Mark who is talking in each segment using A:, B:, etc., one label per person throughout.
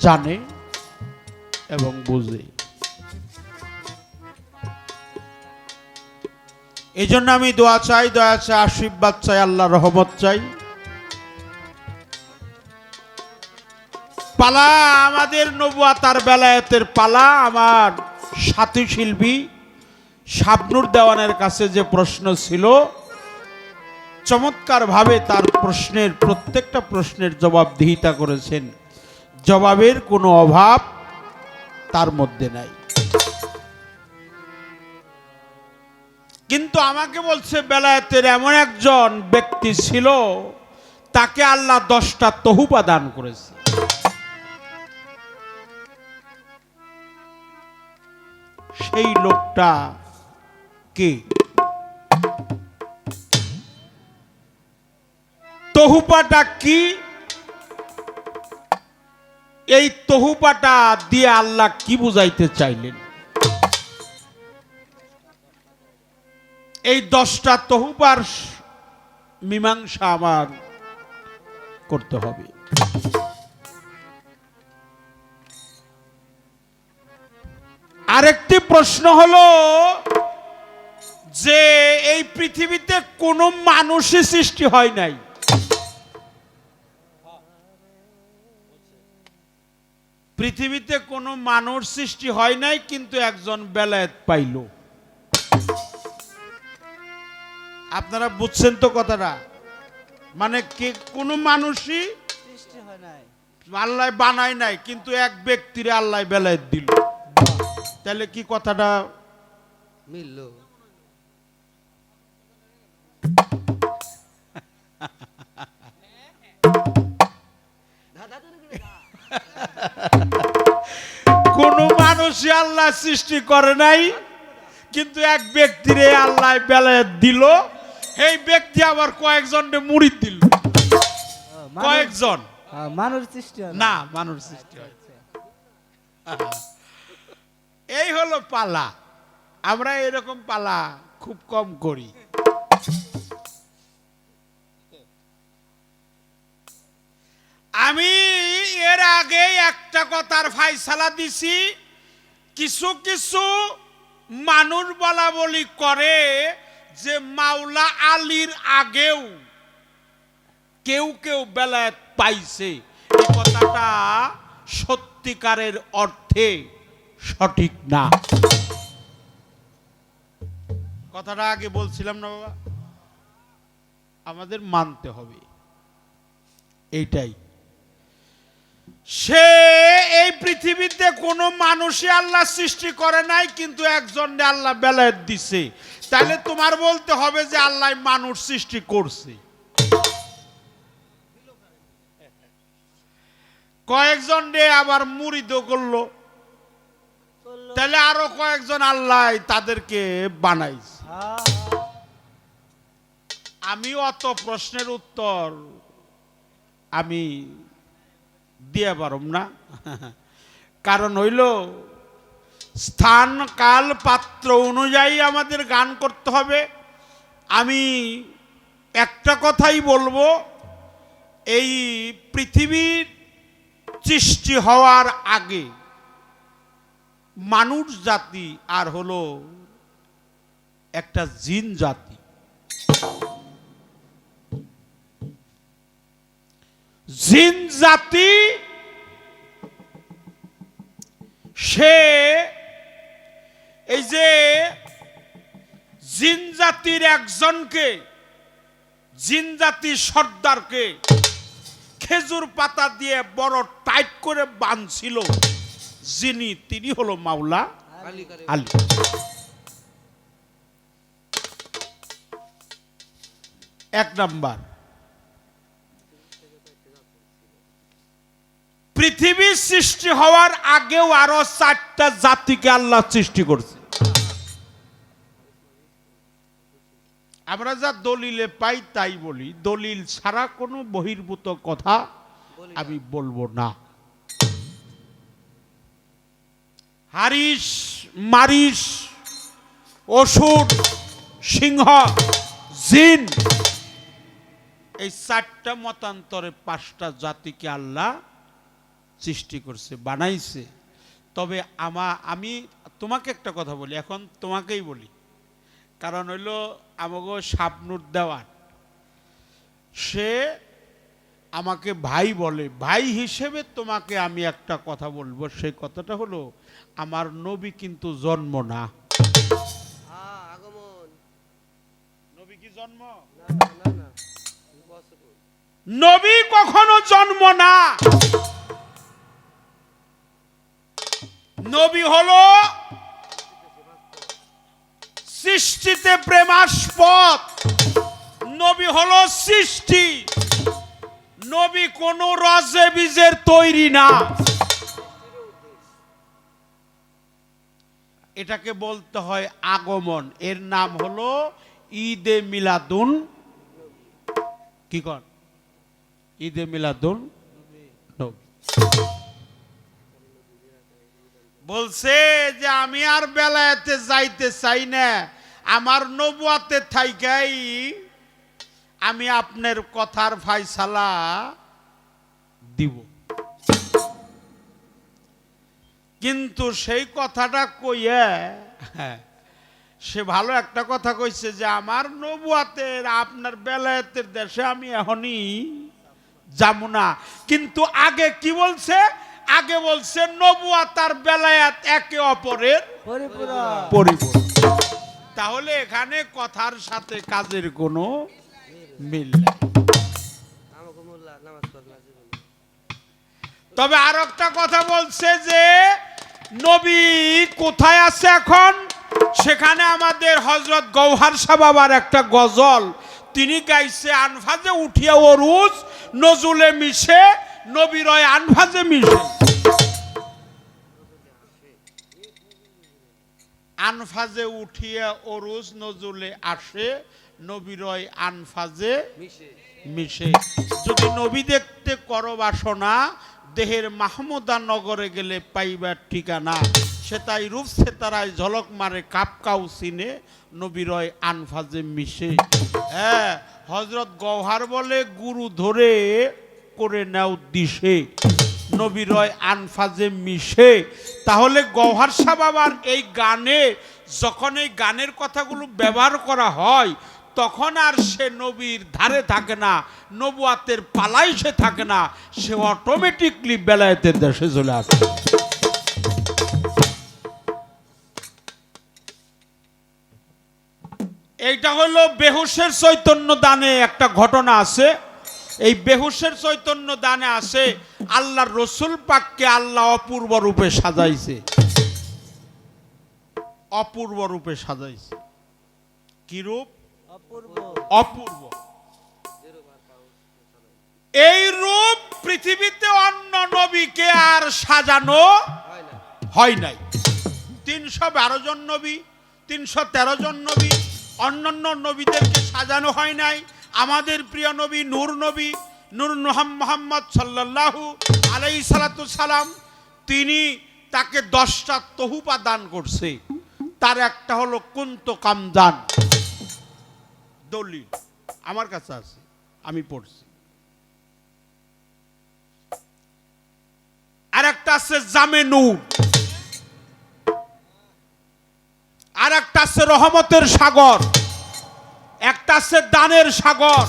A: জানে এবং বুঝে। এই জন্য আমি দোয়া চাই, আশীর্বাদ চাই, আল্লাহর রহমত চাই। পালা আমাদের নবুয়াতার বেলায়েতের পালা। আমার সাথী শিল্পী শাবনুর দেওয়ানের কাছে যে প্রশ্ন ছিল, চমৎকার ভাবে তার প্রশ্নের প্রত্যেকটা প্রশ্নের জবাবদিহিতা করেছেন। জবাবের কোনো অভাব তার মধ্যে নাই। কিন্তু আমাকে বলছে বেলায়েতের এমন একজন ব্যক্তি ছিল, তাকে আল্লাহ 10টা তহুফা দান করেছে। সেই লোকটা কে? তহুফাটা কি? এই তহুফাটা দিয়ে আল্লাহ কি বুঝাইতে চাইলেন? এই 10টা তহুফার মীমাংসা আমার করতে হবে। আরেকটি প্রশ্ন হলো যে এই পৃথিবীতে কোনো মানুষই সৃষ্টি হয় নাই। পৃথিবীতে কোনো মানুষ সৃষ্টি হয় নাই, কিন্তু একজন বেলায়েত পাইল। আপনারা বুঝছেন তো কথাটা? মানে কে কোনো মানুষই
B: সৃষ্টি হয় নাই,
A: আল্লাহ বানায় নাই, কিন্তু এক ব্যক্তির আল্লাহ বেলায়েত দিল। তাহলে কি কথাটা
B: মিলল?
A: কোন মানুষই আল্লাহ সৃষ্টি করে নাই, কিন্তু এক ব্যক্তিরে আল্লাহ বেলায়েত দিল। এই ব্যক্তি আবার কয়েকজনকে মুরিদ দিল। কয়েকজন
B: মানুষ সৃষ্টি হয়
A: না, মানুষ সৃষ্টি হয়। এই হলো পালা। আমরা এরকম পালা খুব কম করি। আমি এর আগে একটা কথার ফায়সালা দিছি, কিছু কিছু মানুষ বলা বলি করে যে মাওলা আলীর আগেও কেউ কেউ বেলায়েত পাইছে। এই কথাটা সত্যিকারের অর্থে সঠিক না। কথাটা আগে বলছিলাম না বাবা, আমাদের মানতে হবে এইটাই। সে এই পৃথিবীতে কোনো মানুষই আল্লাহ সৃষ্টি করে নাই, কিন্তু একজন আল্লাহ বেলায়েত দিছে। তাহলে তোমার বলতে হবে যে আল্লাহ মানুষ সৃষ্টি করছে। কয়েকজন রে আবার মুরিদ করলো, তাহলে আরো কয়েকজন আল্লাহ তাদেরকে বানাইছে। আমি অত প্রশ্নের উত্তর আমি দিয়ে পারব না। কারণ হইল স্থান কাল পাত্র অনুযায়ী আমাদের গান করতে হবে। আমি একটা কথাই বলবো, এই পৃথিবীর সৃষ্টি হওয়ার আগে মানুষ জাতি আর হলো একটা জিন জাতি। জিন জাতি সে এই যে জিন জাতির একজনকে, জিন জাতির সর্দারকে খেজুর পাতা দিয়ে বড় টাইট করে বাঁধছিল, যিনি তিনি হলো মাওলা আলী। এক নাম্বার, পৃথিবীর সৃষ্টি হওয়ার আগেও আরো 4টা জাতিকে আল্লাহ সৃষ্টি করছে। আমরা যা দলিলে পাই তাই বলি, দলিল ছাড়া কোনো বহির্ভূত কথা আমি বলবো না। হারিস, মারিস, অসুর, সিংহ, জিন, এই 4টা মতান্তরে 5টা জাতিকে আল্লাহ সৃষ্টি করছে, বানাইছে। তবে আমি তোমাকে একটা কথা বলি, এখন তোমাকেই বলি, কারণ হইল আমাকে শাবনুর দেওয়ান, সে আমাকে ভাই বলে, ভাই হিসেবে তোমাকে আমি একটা কথা বলবো। সেই কথাটা হলো, আমার নবী কিন্তু জন্ম না।
B: আগমন।
A: নবী কি জন্ম?
B: না না না না, impossible।
A: নবী কখনো জন্ম না। নবী হলো সৃষ্টিতে প্রেমাস্পদ। নবী হলো সৃষ্টি। নবী কোন রজে বীজের তৈরি না। এটাকে বলতে হয় আগমন। এর নাম হলো ঈদে মিলাদুন, কি কর, ঈদে মিলাদুন নবী। বলছে যে আমি আর বেলায়েতে যাইতে চাই না, আমার নবুয়াতে থাইকাই আমি আপনার কথার ফায়সালা দিব। কিন্তু সেই কথাটা কইয়া সে ভালো একটা কথা কইছে যে আমার নবুয়াতের আপনার বেলায়েতের দেশে আমি এখনই যাবো না। কিন্তু আগে কি বলছে? আগে বলছে নবুয়াত আর বেলায়েত একে অপরের পরিপূরক। তাহলে এখানে কথার সাথে কাজের কোনো মিল নেই। তবে আর একটা কথা বলছে যে নবী কোথায় আছে এখন? সেখানে আমাদের হযরত গৌহার শাহ বাবার একটা গজল তিনি গাইছে, আনফাজে উঠিয়া ওরুজ নজুলে মিশে, নবী রয় আনফাজে মিশে। আনফাজে উঠিয়া ওরুজ নজুলে আসে, নবী রয় আনফাজে মিশে। যদি নবী দেখতে করো বাসনা, দেহের মাহমুদা নগরে গেলে পাইবার ঠিকানা। সে তাই রূপ সে তারায় ঝলক মারে, কাপকাউ সিনে, নবী রয় আনফাজে মিশে। হ্যাঁ, হযরত গৌহার বলে গুরু ধরে করে নাও দিশে, নবী রয় আনফাজে মিশে। তাহলে গৌহার শাহ বাবার এই গানে যখন এই গানের কথাগুলো ব্যবহার করা হয়, তখন আর সে নবীর ধারে থাকে না, নবুয়াতের পালাই সে থাকে না, সে অটোমেটিকলি বেলায়েতের দেশে চলে আসে। এইটা হলো বেহুশের চৈতন্য দানে একটা ঘটনা আছে। এই বেহুশের চৈতন্য দানে আছে আল্লাহর রসুল পাককে আল্লাহ অপূর্ব রূপে সাজাইছে, অপূর্ব রূপে সাজাইছে। কি রূপ? অপূর্ব। এই রূপ পৃথিবীতে অন্য নবীকে আর সাজানো হয় নাই। 312 জন নবী, 313 জন নবী, অন্যান্য নবীদেরকে সাজানো হয় নাই। আমাদের প্রিয় নবী নূর নবী, নূর মুহাম্মদ সাল্লাল্লাহু আলাইহি সাল্লাতু সালাম, তিনি তাকে 10টা তহুফা দান করছে। তার একটা হলো কুন্ত কামদান, দলিল আমার কাছে আছে, আমি পড়ছি। আর একটা আছে জামে নূর, আর একটা আছে রহমতের সাগর, একটা আছে দানের সাগর।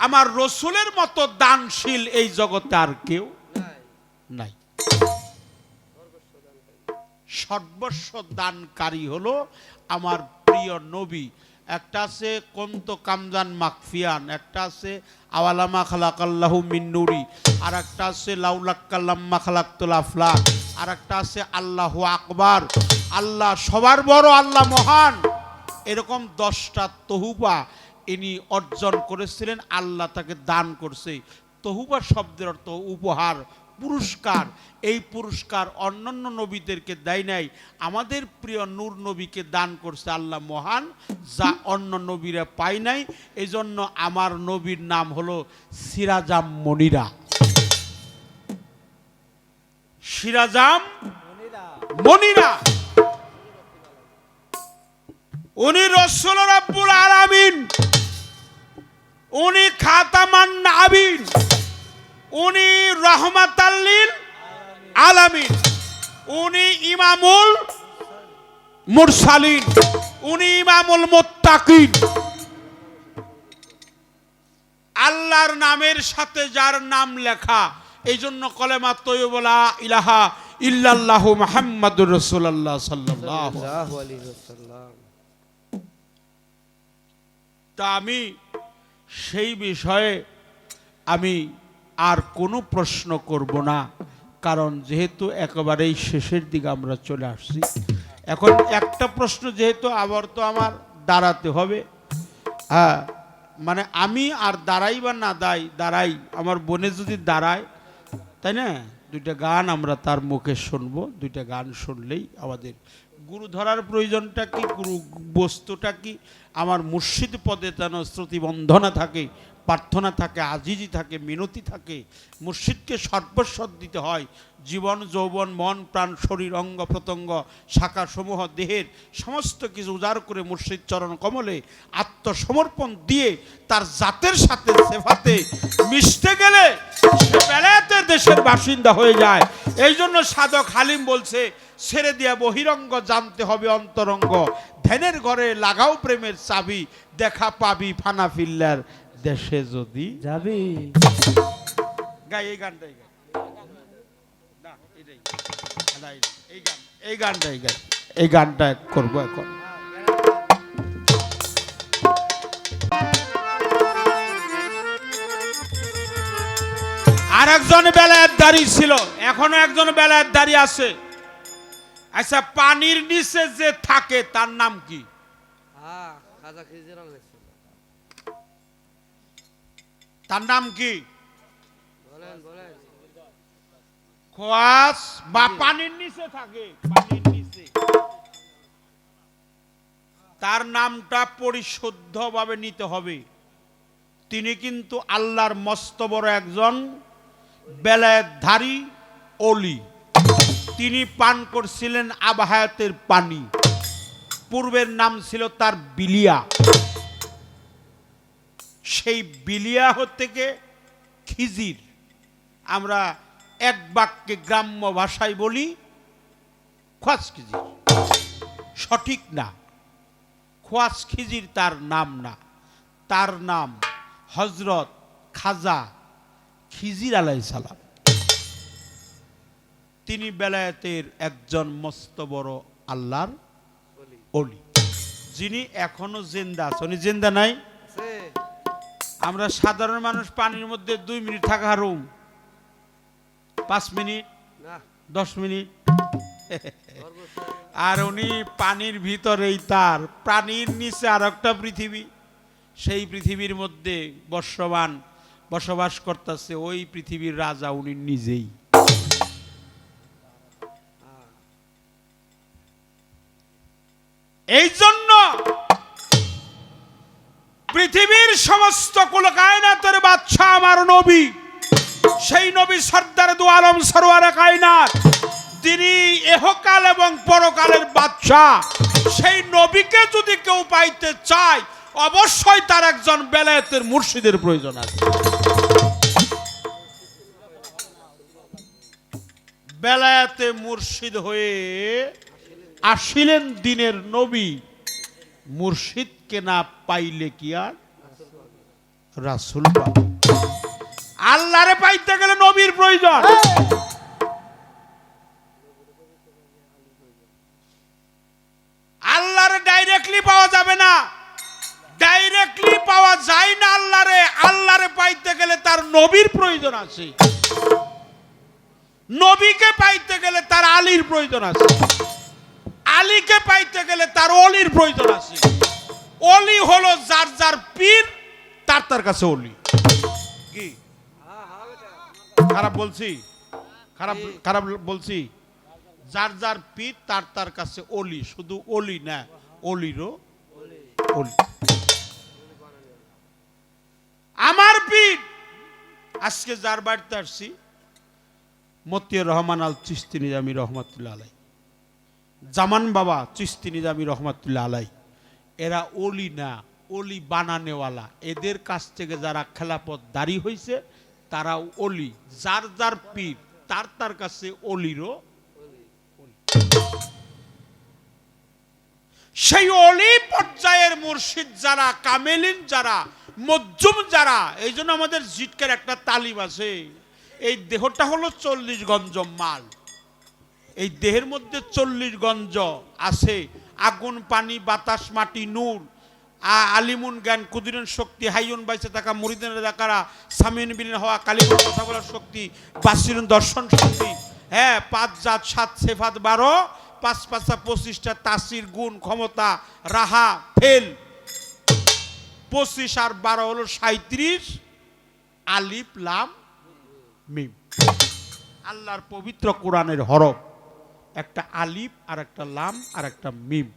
A: আমার রসুলের মতো দানশীল এই জগতে আর কেউ নাই। সর্বস্ব দানকারী হলো আমার প্রিয় নবী। একটা আছে কন্ত কামজান মাকফিয়ান, একটা আছে আওয়ালামা খালাকাল্লাহু মিন নূরি, আর একটা আছে লাউলাক্কাল্লাম্মা খালাকতুল আফলাক, আর একটা আছে আল্লাহু আকবার, আল্লাহ সবার বড়, আল্লাহ মহান। এরকম 10টা তহুফা ইনি অর্জন করেছিলেন, আল্লাহ তাকে দান করছে। তহুফা শব্দের অর্থ উপহার, পুরস্কার। এই পুরস্কার অন্যান্য নবীদেরকে দেয় নাই, আমাদের প্রিয় নূর নবীকে দান করছে আল্লাহ মহান, যা অন্য নবীরা পায় নাই। এই জন্য আমার নবীর নাম হলো সিরাজাম মনিরা। সিরাজাম মনিরা। উনি রাসূল রাব্বুল আলামিন, উনি খাতামান নাবিয়্যিন, উনি রাহমাতাল লিল আলামিন, উনি ইমামুল মুরসালিন, উনি ইমামুল মুত্তাকিন। আল্লাহর নামের সাথে যার নাম লেখা, এই জন্য কলেমা তৈয়বা লা ইলাহা ইল্লাল্লাহু মুহাম্মাদুর রাসূলুল্লাহ সাল্লাল্লাহু
B: সাল্লাল্লাহু আলাইহি ওয়াসাল্লাম।
A: তা আমি সেই বিষয়ে আমি আর কোনো প্রশ্ন করব না, কারণ যেহেতু একেবারেই শেষের দিকে আমরা চলে আসছি। এখন একটা প্রশ্ন, যেহেতু আবার তো আমার দাঁড়াতে হবে, হ্যাঁ, মানে আমি আর দাঁড়াই বা না দাঁড়াই, আমার বোনে যদি দাঁড়ায়, তাই না, দুইটা গান আমরা তার মুখে শুনবো। দুইটা গান শুনলেই আমাদের গুরু ধরার প্রয়োজনটা কি, গুরু বস্তুটা কি, আমার মুর্শিদ পদে যেন শ্রুতি বন্ধনা থাকে, প্রার্থনা থাকে, আজিজি থাকে, মিনতি থাকে। মুর্শিদকে সর্বস্ব দিতে হয়। জীবন, যৌবন, মন, প্রাণ, শরীর, অঙ্গ প্রত্যঙ্গ, শাখা সমূহ, দেহের সমস্ত কিছু উজাড় করে মুর্শিদ চরণ কমলে আত্মসমর্পণ দিয়ে তার জাতের সাথে সেফাতে মিশতে গেলে সে বেলায়েতের দেশের বাসিন্দা হয়ে যায়। এই জন্য সাধক হালিম বলছে, ছেড়ে দিয়া বহিরঙ্গ, জানতে হবে অন্তরঙ্গ, ধ্যানের ঘরে লাগাও প্রেমের চাবি, দেখা পাবি ফানা ফিল্লার দেশে যদি
B: যাবি।
A: গাই এই গানটাই গাই, না এটাই, না, এই গানটাই গাই, এই গানটা করবো এখন। আর একজন বেলায়েত দাঁড়ি ছিল, এখনো একজন বেলায়েত দাঁড়ি আছে। আচ্ছা, পানির নিচে যে থাকে তার নাম কি?
B: হ্যাঁ, খাজা খিজির আলাইহিস সালাম।
A: তার নাম কি?
B: বলেন বলেন।
A: খোয়াস বা পানির নিচে থাকে, পানির নিচে। তার নামটা পরিশুদ্ধভাবে নিতে হবে। তিনি কিন্তু আল্লাহর মস্ত বড় একজন বেলায়েতধারী ওলি। তিনি পান করছিলেন আবাহায়াতের পানি। পূর্বের নাম ছিল তার বিলিয়া। সেই বিলিয়া থেকে খিজির, আমরা এক বাক্যে গ্রাম্য ভাষায় বলি খোয়াস খিজির। সঠিক না, খোয়াস খিজির তার নাম না, তার নাম হযরত খাজা খিজির আলাইহিস সালাম। তিনি বেলায়েতের একজন মস্ত বড় আল্লাহর ওলি, যিনি এখনো জিন্দা আছে। উনি জিন্দা নাই? আমরা সাধারণ মানুষ পানির মধ্যে 2 মিনিট থাকা রুম, 5 মিনিট,
B: না
A: 10 মিনিট, আর উনি পানির ভিতরেই, তার প্রাণীর নিচে আর একটা পৃথিবী, সেই পৃথিবীর মধ্যে বসবাস করতেছে ওই পৃথিবীর রাজা উনি নিজেই। এই জন্য পৃথিবীর সমস্ত কুল কায়নাতের বাদশা আমার নবী, সেই নবী সর্দার দু আলম সরওয়ারে কায়নাত, তিনি এহকাল এবং পরকালের বাদশা। সেই নবীকে যদি কেউ পাইতে চায়, অবশ্যই তার একজন বেলায়েতের মুর্শিদের প্রয়োজন আছে। বেলায়েতে মুর্শিদ হয়ে আসিলেন দিনের নবী। মুর্শিদকে না পাইলে কি আর রাসূল পাবে? আল্লাহরে পাইতে গেলে নবীর প্রয়োজন। আল্লাহরে ডাইরেক্টলি পাওয়া যাবে না, ডাইরেক্টলি পাওয়া যায় না আল্লাহরে। আল্লাহরে পাইতে গেলে তার নবীর প্রয়োজন আছে, নবীকে পাইতে গেলে তার আলীর প্রয়োজন আছে, আলীকে পাইতে গেলে তার অলির প্রয়োজন আছে। অলি হলো যার যার পীর, তার কাছে অলি। কি খারাপ বলছি? খারাপ বলছি? যার যার পীর তার কাছে অলি, শুধু অলি না, অলিরও অলি। আমার পীর, আজকে যার বাড়িতে আসছি, মতিয়ার রহমান আল চিশতি নিজামী রহমাতুল্লাহ আলাই, জামান বাবা চিশতি নিজামী রহমাতুল্লাহ আলাই, এরা অলি না, অলি বানানেওয়ালা। এদের কাছ থেকে যারা খেলাপথ দাঁড়ি হয়েছে তারাও অলি। যার যার পীর তার কাছে অলিরও সেই অলি পর্যায়ের মুর্শিদ যারা, কামেলিন যারা, মজ্জুম যারা, এই জন্য আমাদের জিটকের একটা তালিম আছে। এই দেহটা হলো 40 গঞ্জ মাল, এই দেহের মধ্যে 40 গঞ্জ আছে, আগুন, পানি, বাতাস, মাটি, নূর, আলিমুন জ্ঞান, কুদিরুন শক্তি, হাইয়ুন বাইসে থাকা, মুরিদিন রাজাকারা, সামিউন বিলীন হওয়া, কালিমুন কথা বলার শক্তি, বাসিরুন দর্শন শক্তি, হ্যাঁ 5 জাত 7 সেফাত 12, 5 5 25টা তাসির, গুণ, ক্ষমতা, রাহা, ফেল 25 আর 12 হলো 37, আলিফ লাম মিম। আল্লাহর পবিত্র কোরআনের হরফ, একটা আলিফ আর একটা লাম আর একটা মিম।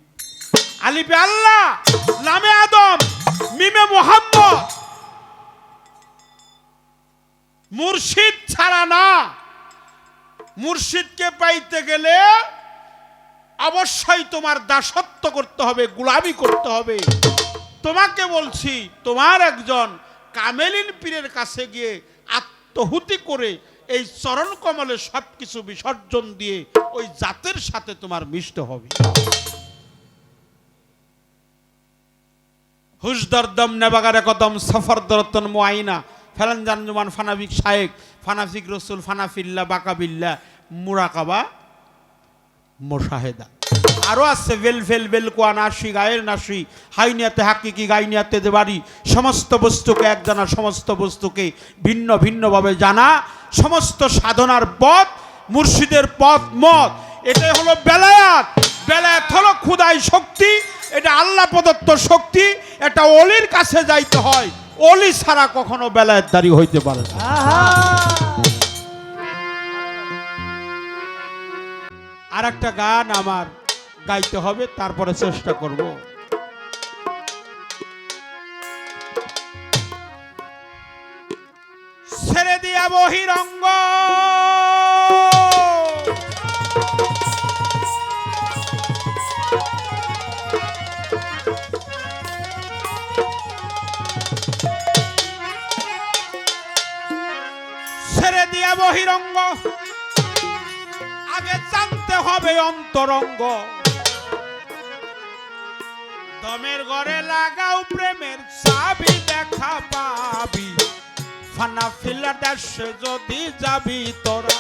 A: আলিফে আল্লাহ, লামে আদম, মিমে মুহাম্মদ। মুর্শিদ ছাড়া না, মুর্শিদকে পাইতে গেলে অবশ্যই তোমার দাসত্ব করতে হবে, গোলামি করতে হবে। তোমাকে বলছি, তোমার একজন কামেলিন পীরের কাছে গিয়ে আত্মহুতি করে এই চরণ কমলে সবকিছু বিসর্জন দিয়ে ওই জাতের সাথে তোমার মিষ্ট হবে। হুজদরদম নেবাগারে কদম সফর দরতন মুআইনা ফেলান জানজুমান ফানাফিক শায়েক ফানাফিক রসুল ফানাফিল্লা বাকাবিল্লা মুরাকাবা মুশাহেদা। আরো আছে বেল ফেল বেল কোয়া নাসি গায়ের নাসি হাইনিয়াতে হাকিকি গাইনিয়াতে দেবারি। সমস্ত বস্তুকে এক জানা, সমস্ত বস্তুকে ভিন্ন ভিন্নভাবে জানা, সমস্ত সাধনার পথ মুর্শিদের পথ মত। এটাই হলো বেলায়াত। বেলায়াত হলো খুদাই শক্তি, এটা আল্লাহ প্রদত্ত শক্তি। এটা অলির কাছে যাইতে হয়, অলি ছাড়া কখনো বেলায়েতদারি হইতে পারে না। আর একটা গান আমার গাইতে হবে, তারপরে চেষ্টা করব। ছেড়ে দিয়া বহিরঙ্গ ছেড়ে দিয়া বহিরঙ্গ, আগে জানতে হবে অন্তরঙ্গ। দমের ঘরে লাগাও প্রেমের চাবি, দেখা পাবি ফানা ফিলার দেশে যদি যাবি তোরা।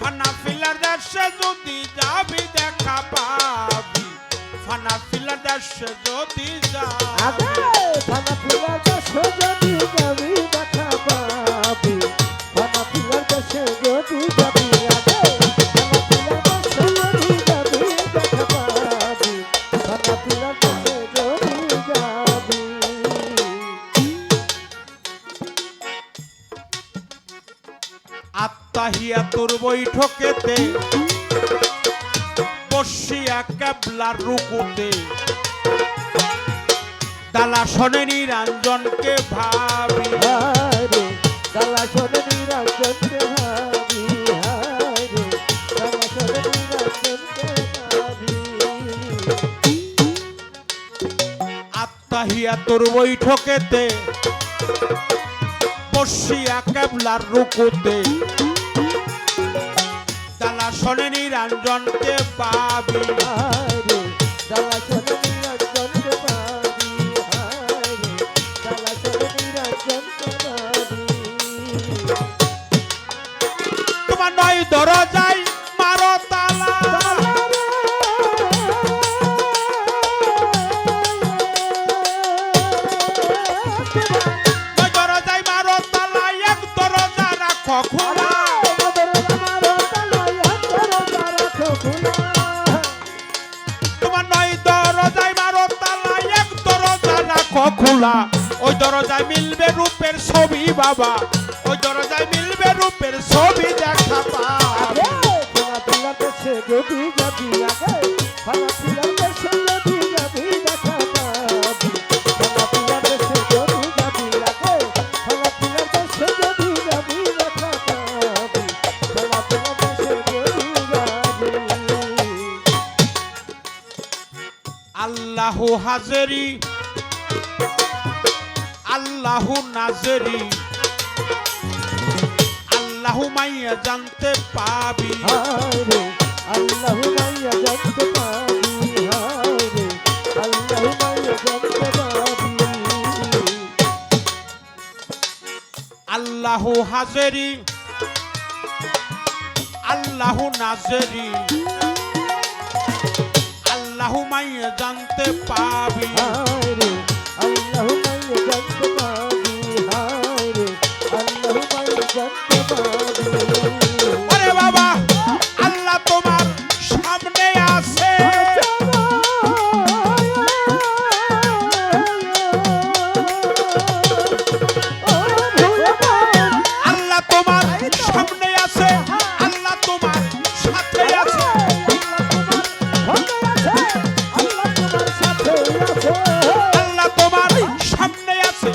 A: ফানা ফিলার দেশে যদি যাবি দেখা পাবি, ফানা ফিলার দেশে যদি যাবি।
C: ফানা ফিলার দেশে যদি যাবি দেখা পাবি, ফানা ফিলার দেশে যদি যাবি।
A: আত্মাহিয়া তোর বৈঠকেতে বসিয়া কেবলার রুকুতে, দালা শোনে নিরঞ্জনকে ভাবি।
C: হারে দালা শোনে নিরঞ্জনকে ভাবি, হারে দালা শোনে নিরঞ্জনকে ভাবি।
A: আত্মাহিয়া তোর বৈঠকেতে বসিয়া কেবলার রুকুতে, দালা শোনে নিরঞ্জনকে পাবি।
C: হারে দালা শোনে নিরঞ্জনকে ভাবি, হারে দালা শোনে নিরঞ্জনকে ভাবি।
A: তোমার নয় দরজায় মারো তালা, দরজায় মারো তালা, এক দরজা রাখো খোলা। তোমার নয় দরজায় মারো তালা, এক দরজা রাখো খোলা। ওই দরজায় মিলবে রূপের ছবি বাবা, ওই দরজায় মিলবে রূপের ছবি দেখা পাবে।
C: ফানা ফিলার দেশে যদি যাবি, আগে ফানা ফিলার দেশে যদি যাবি দেখা পাবি। ফানা ফিলার দেশে যদি যাবি, আগে ফানা ফিলার দেশে যদি যাবি দেখা পাবি। ফানা ফিলার দেশে যদি যাবি।
A: আল্লাহু হাজেরি আল্লাহু নাজেরি, আল্লাহ মাইয়া জানতে পাবি
C: হায়রে আল্লাহ মাইয়া জানতে পাবি হায়রে আল্লাহ মাইয়া জানতে পাবি
A: আল্লাহ হাজেরি আল্লাহ নাজেরি আল্লাহ মাইয়া জানতে পাবি
C: হায়রে আল্লাহ মাইয়া জানতে পাবি হায়রে আল্লাহ মাইয়া জানতে পাবি
A: ওরে বাবা আল্লাহ তোমার সামনে আছে আল্লাহ তোমার সামনে আছে আল্লাহ তোমার সাথে আছে আল্লাহ তোমার সামনে আছে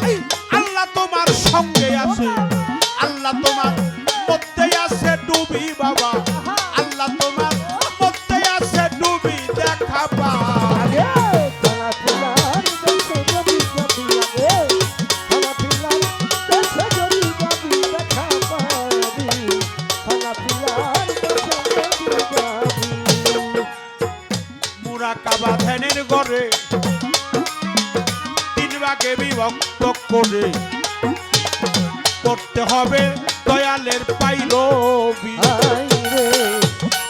A: আল্লাহ তোমার সঙ্গে আছে আল্লাহ তোমার মধ্যে আছে ডুবি বাবা আল্লাহ তোমার মধ্যে আছে ডুবি দেখা পা মুরাকাবা ধ্যানের ঘরে তিন ভাগে বিভক্ত করে করতে হবে দয়ালের পাইরবি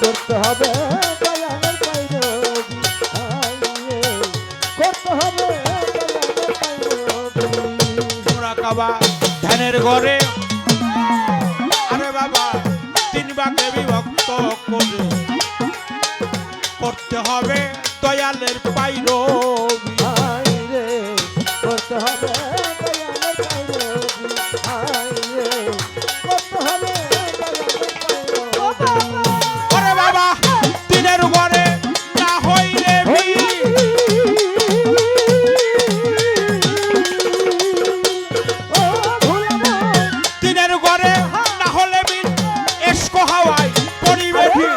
C: করতে হবে দয়ালের পাইরবি করতে হবে দয়ালের পাইরবি
A: মুরাকাবা ধ্যানের ঘরে আরে বাবা তিন ভাগে বিভক্ত করে করতে হবে দয়ালের পাইরবি
C: হায়রে করতে হবে দয়ালের পাইরবি হায়রে করতে হবে দয়ালের পাইরবি
A: ওরে বাবা দিনের ঘরে না হইলে
C: ও ভুলাবো
A: দিনের ঘরে না হলে বিন এসকো হাওয়ায় পরিবে ভিড়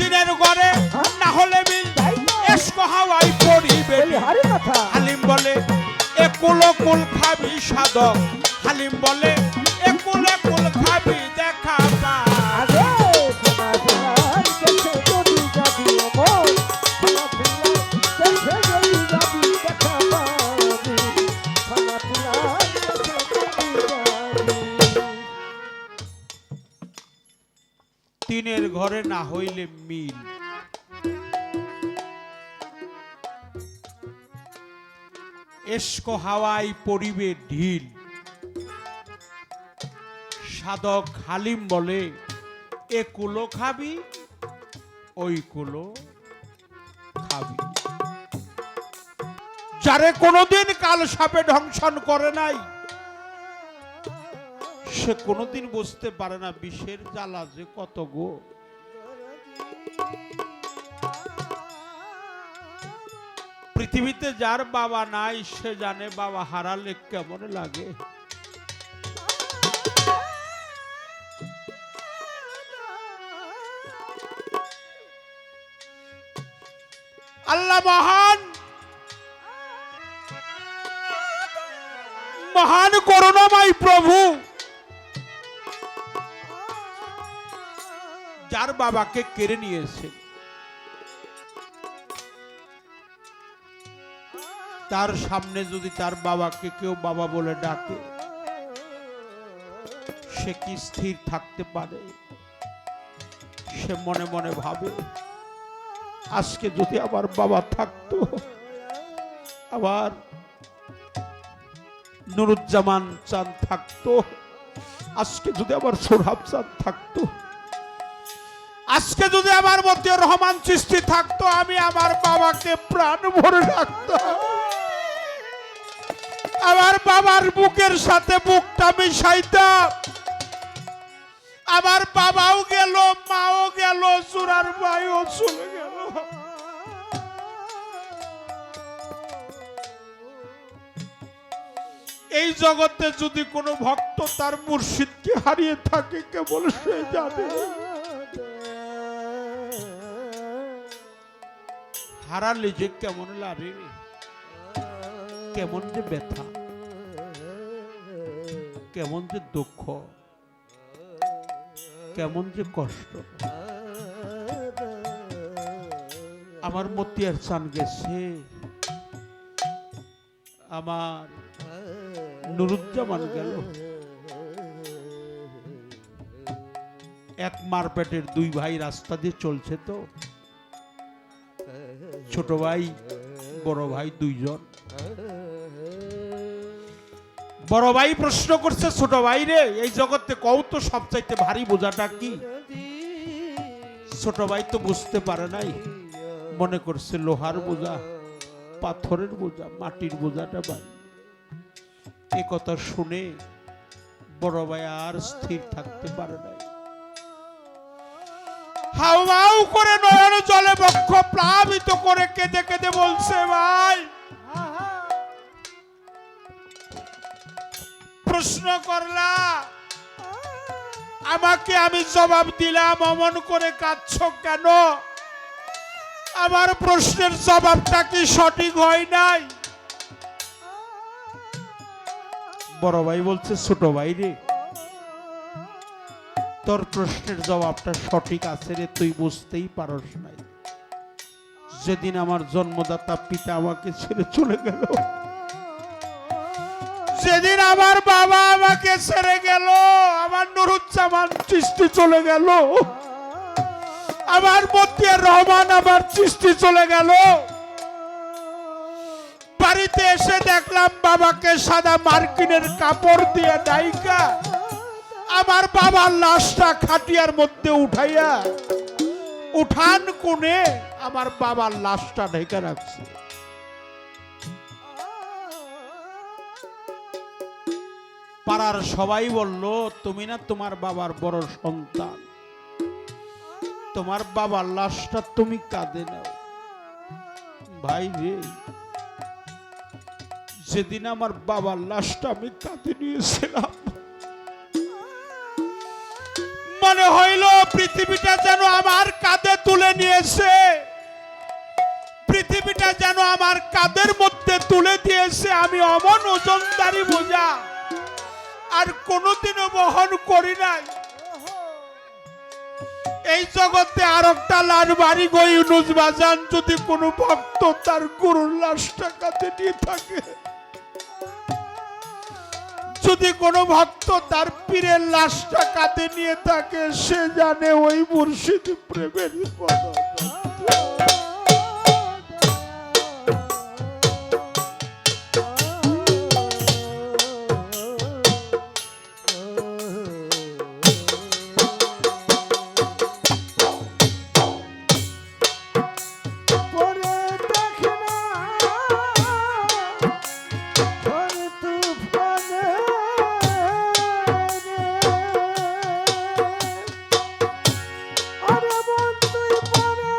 A: দিনের ঘরে না হলে বিন এসকো হাওয়ায় পরিবে ভিড়। হালিম বলে একুল কুল খাবি সাধক হালিম বলে একুল কুল খাবি দেখা পা তিনের ঘরে না হইলে মিল এসকো হাওয়াই পরিবে ঢিল সাধক হালিম বলে এ কুলো খাবি ওই কুলো খাবি যারে কোনোদিন কাল সাপে ধ্বংসন করে নাই সে কোনোদিন বুঝতে পারে না বিষের জ্বালা যে কত গো পৃথিবীতে যার বাবা নাই সে জানে বাবা হারালে কেমন লাগে আল্লাহ মহান মহান করুণাময় প্রভু যার বাবাকে কেড়ে নিয়েছে তার সামনে যদি তার বাবাকে কেউ বাবা বলে ডাকে সে কি স্থির থাকতে পারে সে মনে মনে ভাবে আজকে যদি আমার বাবা থাকতো আবার নুরুজ্জামান চাঁদ থাকতো আজকে যদি আমার সোহাব চাঁদ থাকতো আজকে যদি আমার মধ্যে রহমান সৃষ্টি থাকতো আমি আমার বাবাকে প্রাণ ভরে রাখতাম আমার বাবার বুকের সাথে বুকটা মিশাইতাম আমার বাবাও গেল মাও গেল সুরার ভাইও চলে গেল এই জগতে যদি কোনো ভক্ত তার মুর্শিদকে হারিয়ে থাকে কেবল সে জানে হারালে যে কেমন লাগে কেমন যে ব্যথা কেমন যে দুঃখ, কেমন যে কষ্ট। আমার মতিয়ার চান গেছে, আমার নুরুজ্জামান গেল। এক মার পেটের দুই ভাই রাস্তা দিয়ে চলছে, তো ছোট ভাই বড় ভাই দুইজন। বড় ভাই প্রশ্ন করছে ছোট ভাই রে, এই জগতে কও তো সবচাইতে ভারী বোঝাটা কি? ছোট ভাই তো বুঝতে পারে নাই, মনে করছে লোহার বোঝা, পাথরের বোঝা, মাটির বোঝাটা ভারী। এ কথা শুনে বড় ভাই আর স্থির থাকতে পারে নাই, হাউ হাউ করে নয়ন জলে বক্ষ প্লাবিত করে কেঁদে কেঁদে বলছে, ভাই প্রশ্ন করলা আমাকে, আমি জবাব দিলাম, অমন করে কাঁদছ কেন? আমার প্রশ্নের জবাবটা কি সঠিক হয় নাই? বড় ভাই বলছে, ছোট ভাই রে, তোর প্রশ্নের জবাবটা সঠিক আছে রে, তুই বুঝতেই পারস নাই। যেদিন আমার জন্মদাতা পিতা আমাকে ছেড়ে চলে গেল, যেদিন আমার বাবা আমাকে ছেড়ে গেল, আমার নুরুজ্জামান চিশতি চলে গেল, আমার মতিয়ার রহমান আমার চিশতি চলে গেল, বাড়িতে এসে দেখলাম বাবাকে সাদা মার্কিনের কাপড় দিয়ে ডাইকা আমার বাবার লাশটা খাটিয়ার মধ্যে উঠাইয়া উঠান কোণে আমার বাবার লাশটা ঢেকে রাখছে। পাড়ার সবাই বলল, তুমি না তোমার বাবার বড় সন্তান, তোমার বাবার লাশটা তুমি কাঁধে নাও। ভাই রে, যেদিন আমার বাবার লাশটা আমি কাঁধে নিয়েছিলাম, মনে হইল পৃথিবীটা যেন আমার কাঁধে তুলে নিয়েছে, পৃথিবীটা যেন আমার কাঁধের মধ্যে তুলে দিয়েছে। আমি অমন ওজনদারি বোঝা আর কোনোদিনও বহন করি নাই। এই জগতে আর একটা লাশ বাড়ি গো ইউনুস বাজান, যদি কোনো ভক্ত তার গুরুর লাশটা কাঁধে নিয়ে থাকে, যদি কোনো ভক্ত তার পীরের লাশটা কাঁধে নিয়ে থাকে, সে জানে ওই মুর্শিদ প্রেমের কথা।
C: আরে বন্ধুই পরে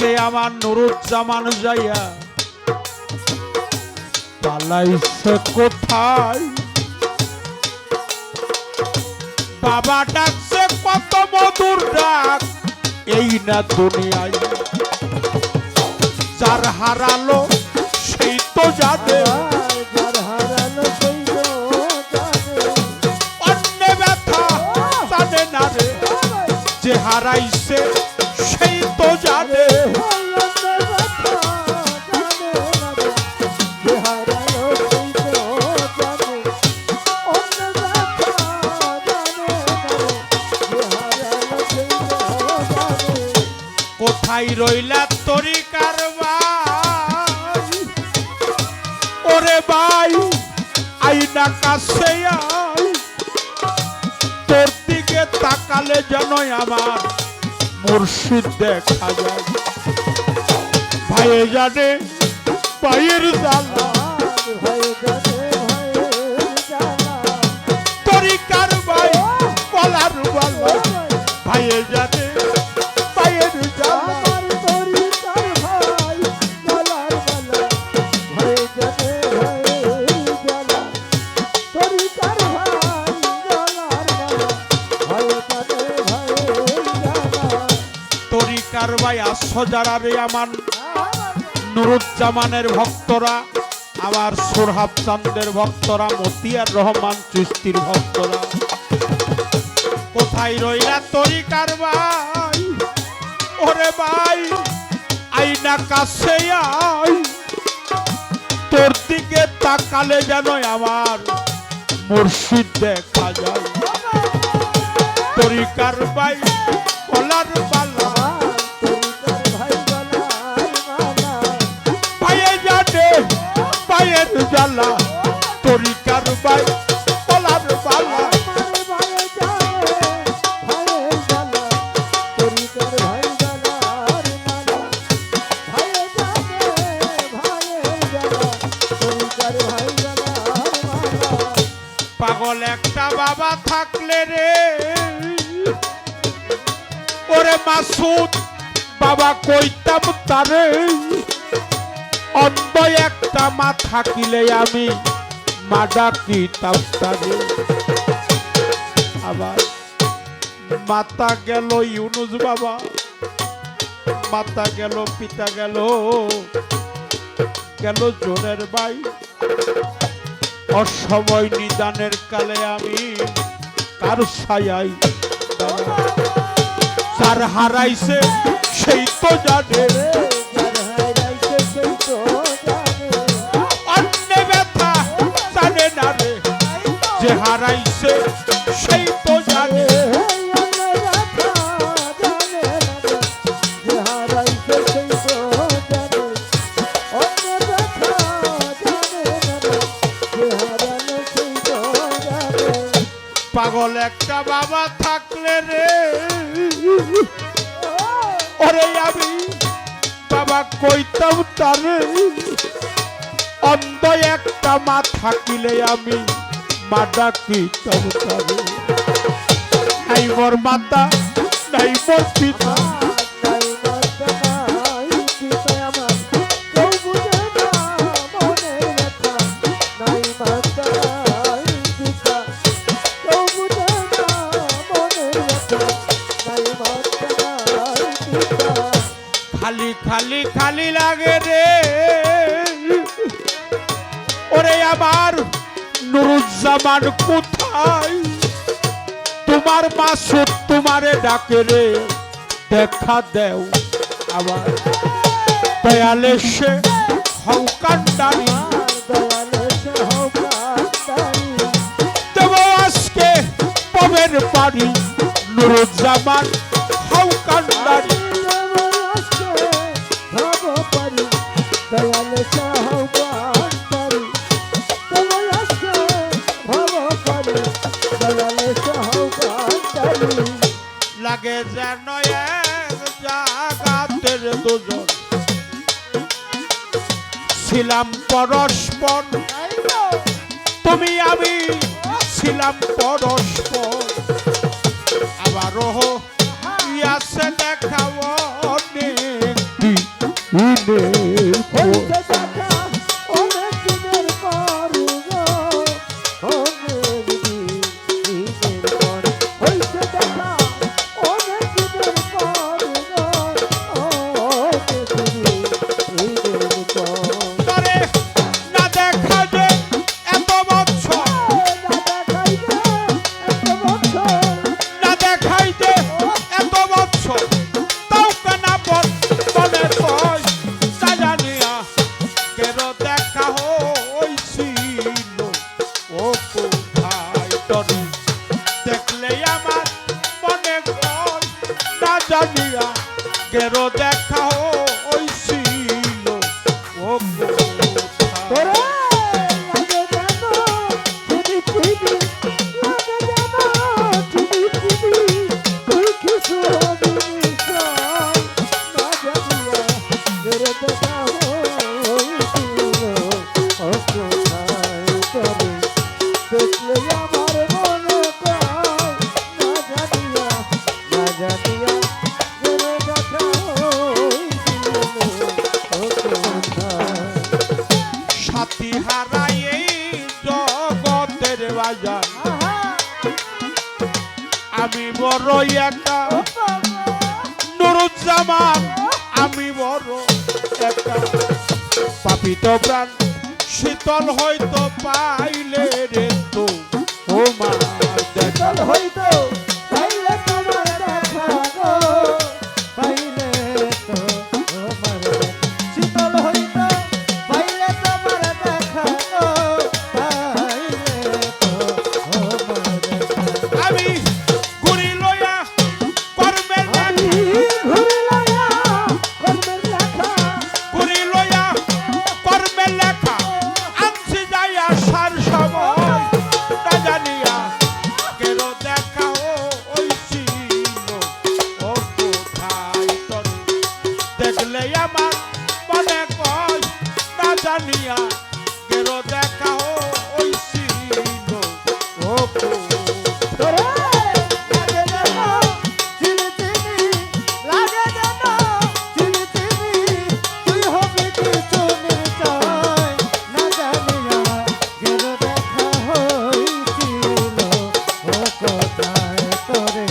A: আজকে আমার নুরুজ্জামান যাইয়া পালাইছে কোথায় বাবা ডাকছে কত মধুর ডাক এই না দুনিয়ায় যার হারালো সেই তো জানে
C: যার হারালো সেই তো জানে
A: অন্য ব্যথা জানে না রে যে হারাইছে সেই তো জানে কোথায় রইলা তরিকার ভাই ওরে ভাই আইনা কাছে আই তোর দিকে তাকালে যেন আমার মুর্শিদ দেখা যায় ভাইয়ে জানে ভাইয়ের জ্বালা তরিকার ভাই কলার বালা ভাইয়ে জানে ভাইয়ের জ্বালা তরিকার ভাই আসো যারা রে আমার নুরুজ্জামানের ভক্তরা আমার সোরহাব চাঁদের ভক্তরা মতিয়ার রহমান চিশতির ভক্তরা কোথায় রইলা তরিকার ভাই ওরে ভাই আইনা কাছে আই তোর দিকে তাকালে যেন আমার মুর্শিদ দেখা যায় তরিকার ভাই কলার বালা ভাইয়ে জানে ভাইয়ের জ্বালা তরিকার ভাই কলার বালা পাগল একটা বাবা থাকলে রে ওরে মাসুদ বাবা কইতাম তারে অন্ধ একটা মা থাকিলে আমি মা ডাকিতাম তারে আবার মাতা গেল ইউনুস বাবা মাতা গেল পিতা গেল গেল জোরের ভাই অসময় নিদানের কালে আমি কার ছায়াই যার হারাইছে সেই তো জানে অন্য ব্যথা জানে না রে যে হারাইছে সেই তো জানে পাগল একটা বাবা থাকলে রে ওরে আমি বাবা কইতাম তারে অন্ধ একটা মা থাকিলে আমি মা ডাকিতাম তারে নাই মোর মাতা নাই মোর পিতা খালি খালি খালি লাগে রে ওরে আমার নুরুজ্জামান কোথায় তোমার মাসুদ তোমারে ডাকে রে দেখা দেও আমার দয়ালে সে হও কান্ডারি দেব আজকে পবের পারি নুরুজ্জামান হও কান্ডারি লাগে যেন এক জাগাতের দুজন ছিলাম পরস্পর তুমি আমি ছিলাম পরস্পর আবারও ইয়াসে দেখাও অনেক দিন দিনের পর।
C: হইছে দেখা অনেক দিনের পর গো, অনেক দিনের পর। হইছে দেখা অনেক দিনের পর গো, অনেক দিনের পর।
A: তরে না দেখা যে এত বছর,
C: না দেখাইবে এত বছর,
A: না দেখাই যে এত বছর, তাও কেনা বল বলে কয় তা জানিয়া কেন দেখা হইছিল ও কোথায় তরে দেখলে আমার মনে কয় না জানিয়া কেন দেখা হইছিল ও
C: তোরে
A: কোথায়।
C: লাগে যেন চিনি চিনি, লাগে যেন চিনি চিনি, তুই কিছু হবি নিশ্চয়, না জানিয়া তোর দেখা হইছিল ও কোথায় তরে দেখলে আমার মনে কয় না জানিয়া তোর দেখা হইছিল ও কোথায়।
A: সাথী হারাই এই জগতের বাজার, আমি বড় একা নুরুজ্জামান, আমি বড় একা পাপিত প্রাণ শীতল হয়তো পাইলে রে তো ও মা দেখা
C: শীতল হইতো পাইলে তোমার দেখা গো, পাইলে তো তোমার দেখা। শীতল হইতো পাইলে তোমার দেখা গো, পাইলে তো তোমার দেখা।
A: আমি ঘুরি লইয়া কর্মের
C: আমি ঘুরে লাগা কর্মের লেখা,
A: ঘুরি লইয়া কর্মের লেখা আনছি যাই আসার সময় না জানিয়া কেন দেখা হইছিল ও কোথায় তরে দেখলে আমার মনে কয় না জানিয়া কেন দেখা হইছিল ও কোথায়।
C: তোরে লাগে যেন চিনি চিনি, লাগে যেন চিনি চিনি, তুই হবি কিছু নিশ্চয়, না জানিয়া গেল দেখা হইছিল ও কোথায় তোরে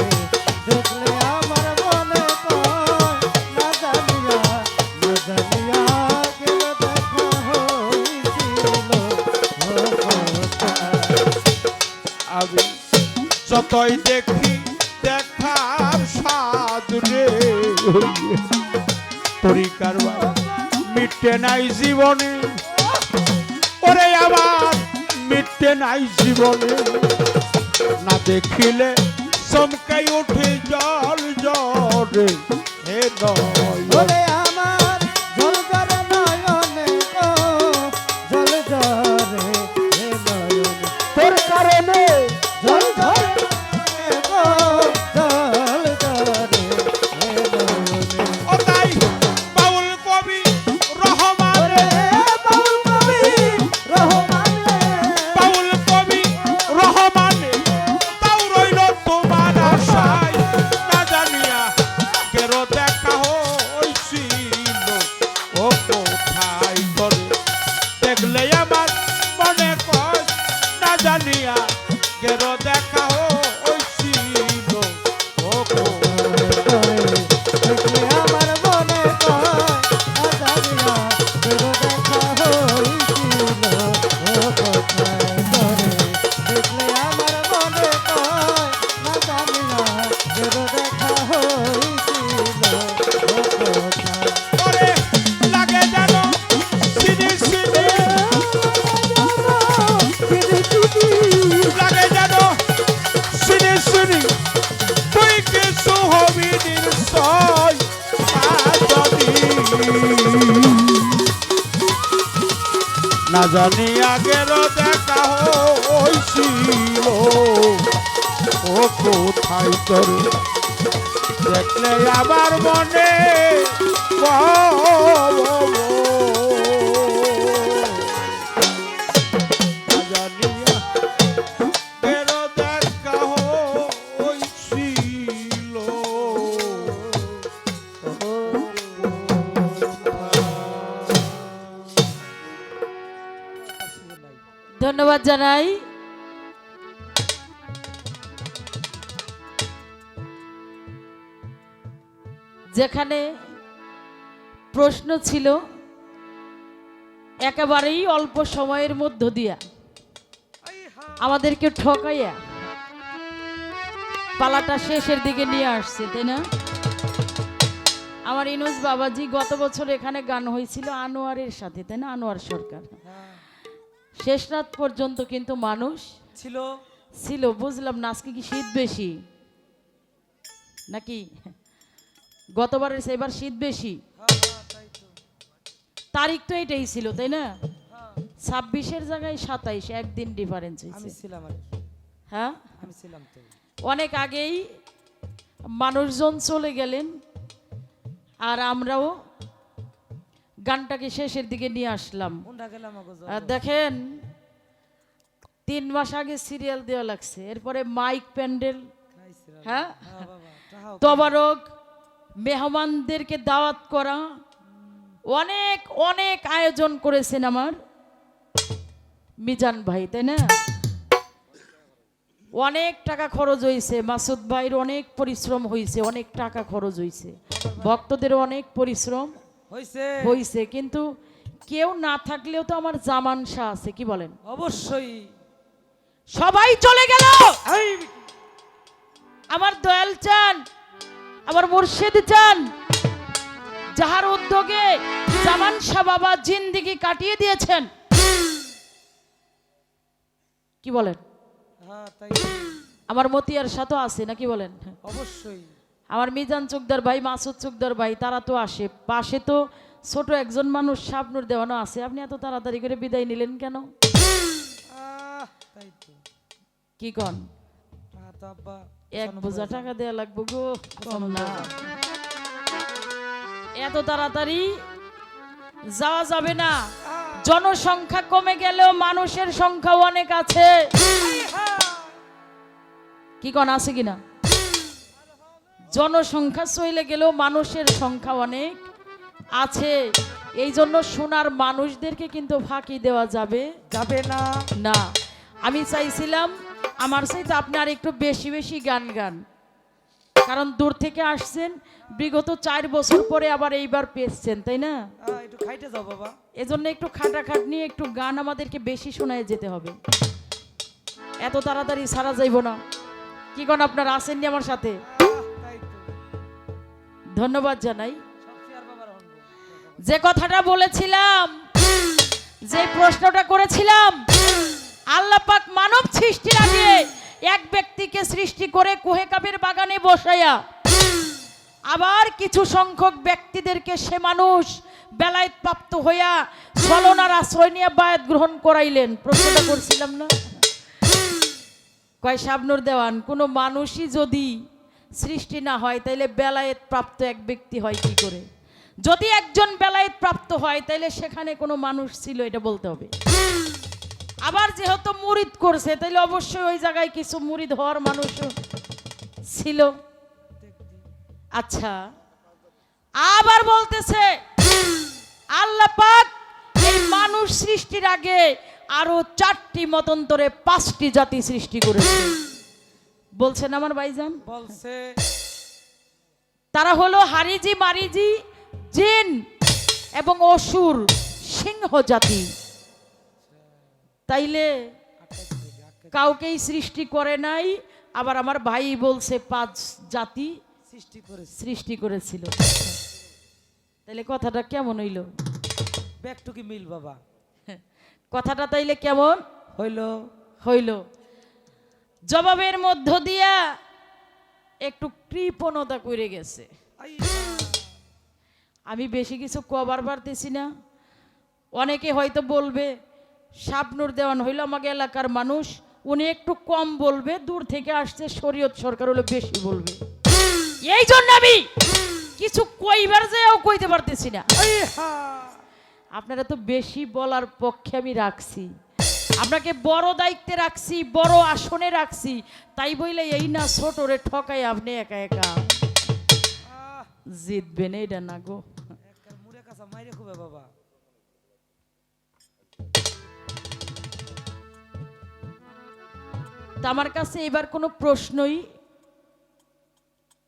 C: দেখলে আমার মনে কয় না জানিয়া গেল দেখা হইছিল ও কোথায়।
A: আমি যতই দেখি দেখার স্বাদ রে তরিকার মিটে নাই জীবনে, ওরে আমার মিটে নাই জীবনে, না দেখিলে চমকাই উঠে জল জরে হে নয়
C: ওরে আমার জল জরে নয়নে গো, জল জরে হে নয়নে, তোর কারণে জল জরে গো, জল জরে হে নয়নে।
A: ও তাই বাউল কবি রহমান
C: ওরে বাউল কবি রহমানে,
A: বাউল কবি রহমানে তাও রইল তোমার আশায় না জানিয়া কেন দেখা হইছিল ও কোথায় করে দেখলে আমার মনে কয় না জানিয়া কেন দেখা হইছিল ও কোথায়।
C: দেখলে আমার মনে কয় না জানিয়া তোর দেখা হইছিল ও কোথায় তোরে দেখলে আমার মনে কয় না জানিয়া তোর দেখা হইছিল ও কোথায়।
A: ওরে লাগে যেন চিনি চিনি,
C: চিনি চিনি
A: লাগে যেন চিনি চিনি, তুই কিছু হবি নিশ্চয় না জানি আগের দেখা হইছিল ও কোথায় তোরে দেখলে আমার মনে জানিয়া কেন দেখা হইছিল ও কোথায়।
D: ধন্যবাদ জানাই। যেখানে প্রশ্ন ছিল একেবারেই অল্প সময়ের মধ্য দিয়া আমাদেরকে ঠকাইয়া পালাটা শেষের দিকে নিয়ে আসছে, তাই না? আমার ইনুস বাবাজি গত বছর এখানে গান হয়েছিল আনোয়ারের সাথে, তাই না? আনোয়ার সরকার শেষ রাত পর্যন্ত কিন্তু মানুষ
C: ছিল
D: ছিল। বুঝলাম না আজকে কি শীত বেশি নাকি গতবারের সেবার শীত বেশি? তারিখ তো এটাই ছিল, তাই না? 26-এর জায়গায় 27, একদিন ডিফারেন্স
C: আমি
D: হয়েছে।
C: ছিলাম আর কি।
D: হ্যাঁ,
C: আমি ছিলাম তো।
D: অনেক আগেই মানুষজন চলে গেলেন আর আমরাও গানটাকে শেষের দিকে নিয়ে আসলাম।
C: কোনটা গেলাম আগো যাও।
D: আর দেখেন 3 মাস আগে সিরিয়াল দেওয়া লাগছে, এরপরে মাইক প্যান্ডেল,
C: খাইছিলাম।
D: হ্যাঁ,
C: হ্যাঁ বাবা, তাহাও
D: তবারক, মেহমানদেরকে দাওয়াত করা, অনেক অনেক আয়োজন করেছেন আমার মিজান ভাই, তাই না? অনেক টাকা খরচ হয়েছে, মাসুদ ভাইয়ের অনেক পরিশ্রম হয়েছে, অনেক টাকা খরচ হয়েছে, ভক্তদের অনেক পরিশ্রম
C: হইছে।
D: হয়েছে, কিন্তু কেউ না থাকলেও তো আমার জামান শাহ আছে, কি বলেন?
C: অবশ্যই।
D: সবাই চলে গেল,
C: এই
D: আমার দয়াল চান, আমার মুর্শিদ চান, যাহার উদ্যোগে জামান শাহ বাবা জিন্দেগি কাটিয়ে দিয়েছেন, কি বলেন?
C: হ্যাঁ তাই।
D: আমার মতিয়ার সাথে আছে না, কি বলেন?
C: অবশ্যই।
D: আমার মিজান চোকদার ভাই, মাসুদ চোকদার ভাই, তারা তো আসে। পাশে তো ছোট একজন মানুষ শাবনুর দেওয়ানো আছে। আপনি এত তাড়াতাড়ি করে বিদায় নিলেন কেন?
C: তাই তো।
D: কি কন?
C: টাকা তো আব্বা
D: এক বোঝা টাকা দেয়া লাগবো গো, কম না। এত তাড়াতাড়ি যাওয়া যাবে না। জনসংখ্যা কমে গেলেও মানুষের সংখ্যা অনেক আছে, কি কন? আছে কিনা? জনসংখ্যা চলে গেলেও মানুষের সংখ্যা অনেক আছে। এই জন্য সোনার মানুষদেরকে কিন্তু ফাঁকি দেওয়া যাবে
C: যাবে না।
D: না। আমি চাইছিলাম আমার চাইতে আপনি আর একটু বেশি বেশি গান গান, কারণ দূর থেকে আসছেন, বিগত 4 বছর পরে আবার এইবার পেয়েছেন, তাই না?
C: একটু খাইতে যাও বাবা।
D: এজন্য একটু খাটাখাটনি, একটু গান আমাদেরকে বেশি শোনায় যেতে হবে। এত তাড়াতাড়ি সারা যাইব না, কি কোন আপনারা আসেননি আমার সাথে?
C: তাই তো।
D: ধন্যবাদ জানাই।
C: সবচেয়ে আর বাবার হনবো।
D: যে কথাটা বলেছিলাম, যে প্রশ্নটা করেছিলাম, আল্লাহ পাক মানব সৃষ্টির আগে এক ব্যক্তিকে সৃষ্টি করে কোহে কাবের বাগানে বসাইয়া আবার কিছু সংখ্যক ব্যক্তিদেরকে সে মানুষ বেলায়েত প্রাপ্ত হইয়া ছলনার আশ্রয় নিয়ে বায়াত গ্রহণ করাইলেন। প্রশ্নটা করছিলাম না? কয় শাবনুর দেওয়ান, কোনো মানুষই যদি সৃষ্টি না হয় তাইলে বেলায়েত প্রাপ্ত এক ব্যক্তি হয় কি করে? যদি একজন বেলায়েত প্রাপ্ত হয় তাইলে সেখানে কোনো মানুষ ছিল, এটা বলতে হবে। আবার যেহেতু মুরিদ করছে তাইলে অবশ্যই ওই জায়গায় কিছু মুরিদ হওয়ার মানুষও ছিল। আচ্ছা, আবার বলতেছে আল্লাহ পাক এই মানুষ সৃষ্টির আগে আরো 4টি মতান্তরে 5টি জাতি সৃষ্টি করেছে। বলছেন আমার ভাইজান?
C: বলছে।
D: তারা হলো হারিজি, মারিজি, জিন এবং অসুর, সিংহ জাতি। তাইলে কাউকেই সৃষ্টি করে নাই। আবার আমার ভাই বলছে 5 জাতি সৃষ্টি করেছিল। তাইলে কথাটা কেমন হইল?
C: ব্যাক টু কি মিল বাবা।
D: কথাটা তাইলে কেমন হইল? জবাবের মধ্য দিয়া একটু কৃপণতা করে গেছে। আমি বেশি কিছু কবার পারতেছি না। অনেকে হয়তো বলবে শাবনুর দেওয়ান হইল আমাকে এলাকার মানুষ, উনি একটু কম বলবে, দূর থেকে আসছে শরীয়ত সরকার হলো বেশি বলবে। এই জন্য আমি কিছু কইবার যেও কইতে পারতেছি না। আপনারা তো বেশি বলার পক্ষে আমি রাখছি, আপনাকে বড় দায়িত্বে রাখছি, বড় আসনে রাখছি, তাই বইলে এই না ছোটরে ঠকাই আপনি একা একা জিতবেন, এইটা না গো।
C: মুরে কাঁচা মাইরে খুবে বাবা।
D: তা আমার কাছে এবার কোনো প্রশ্নই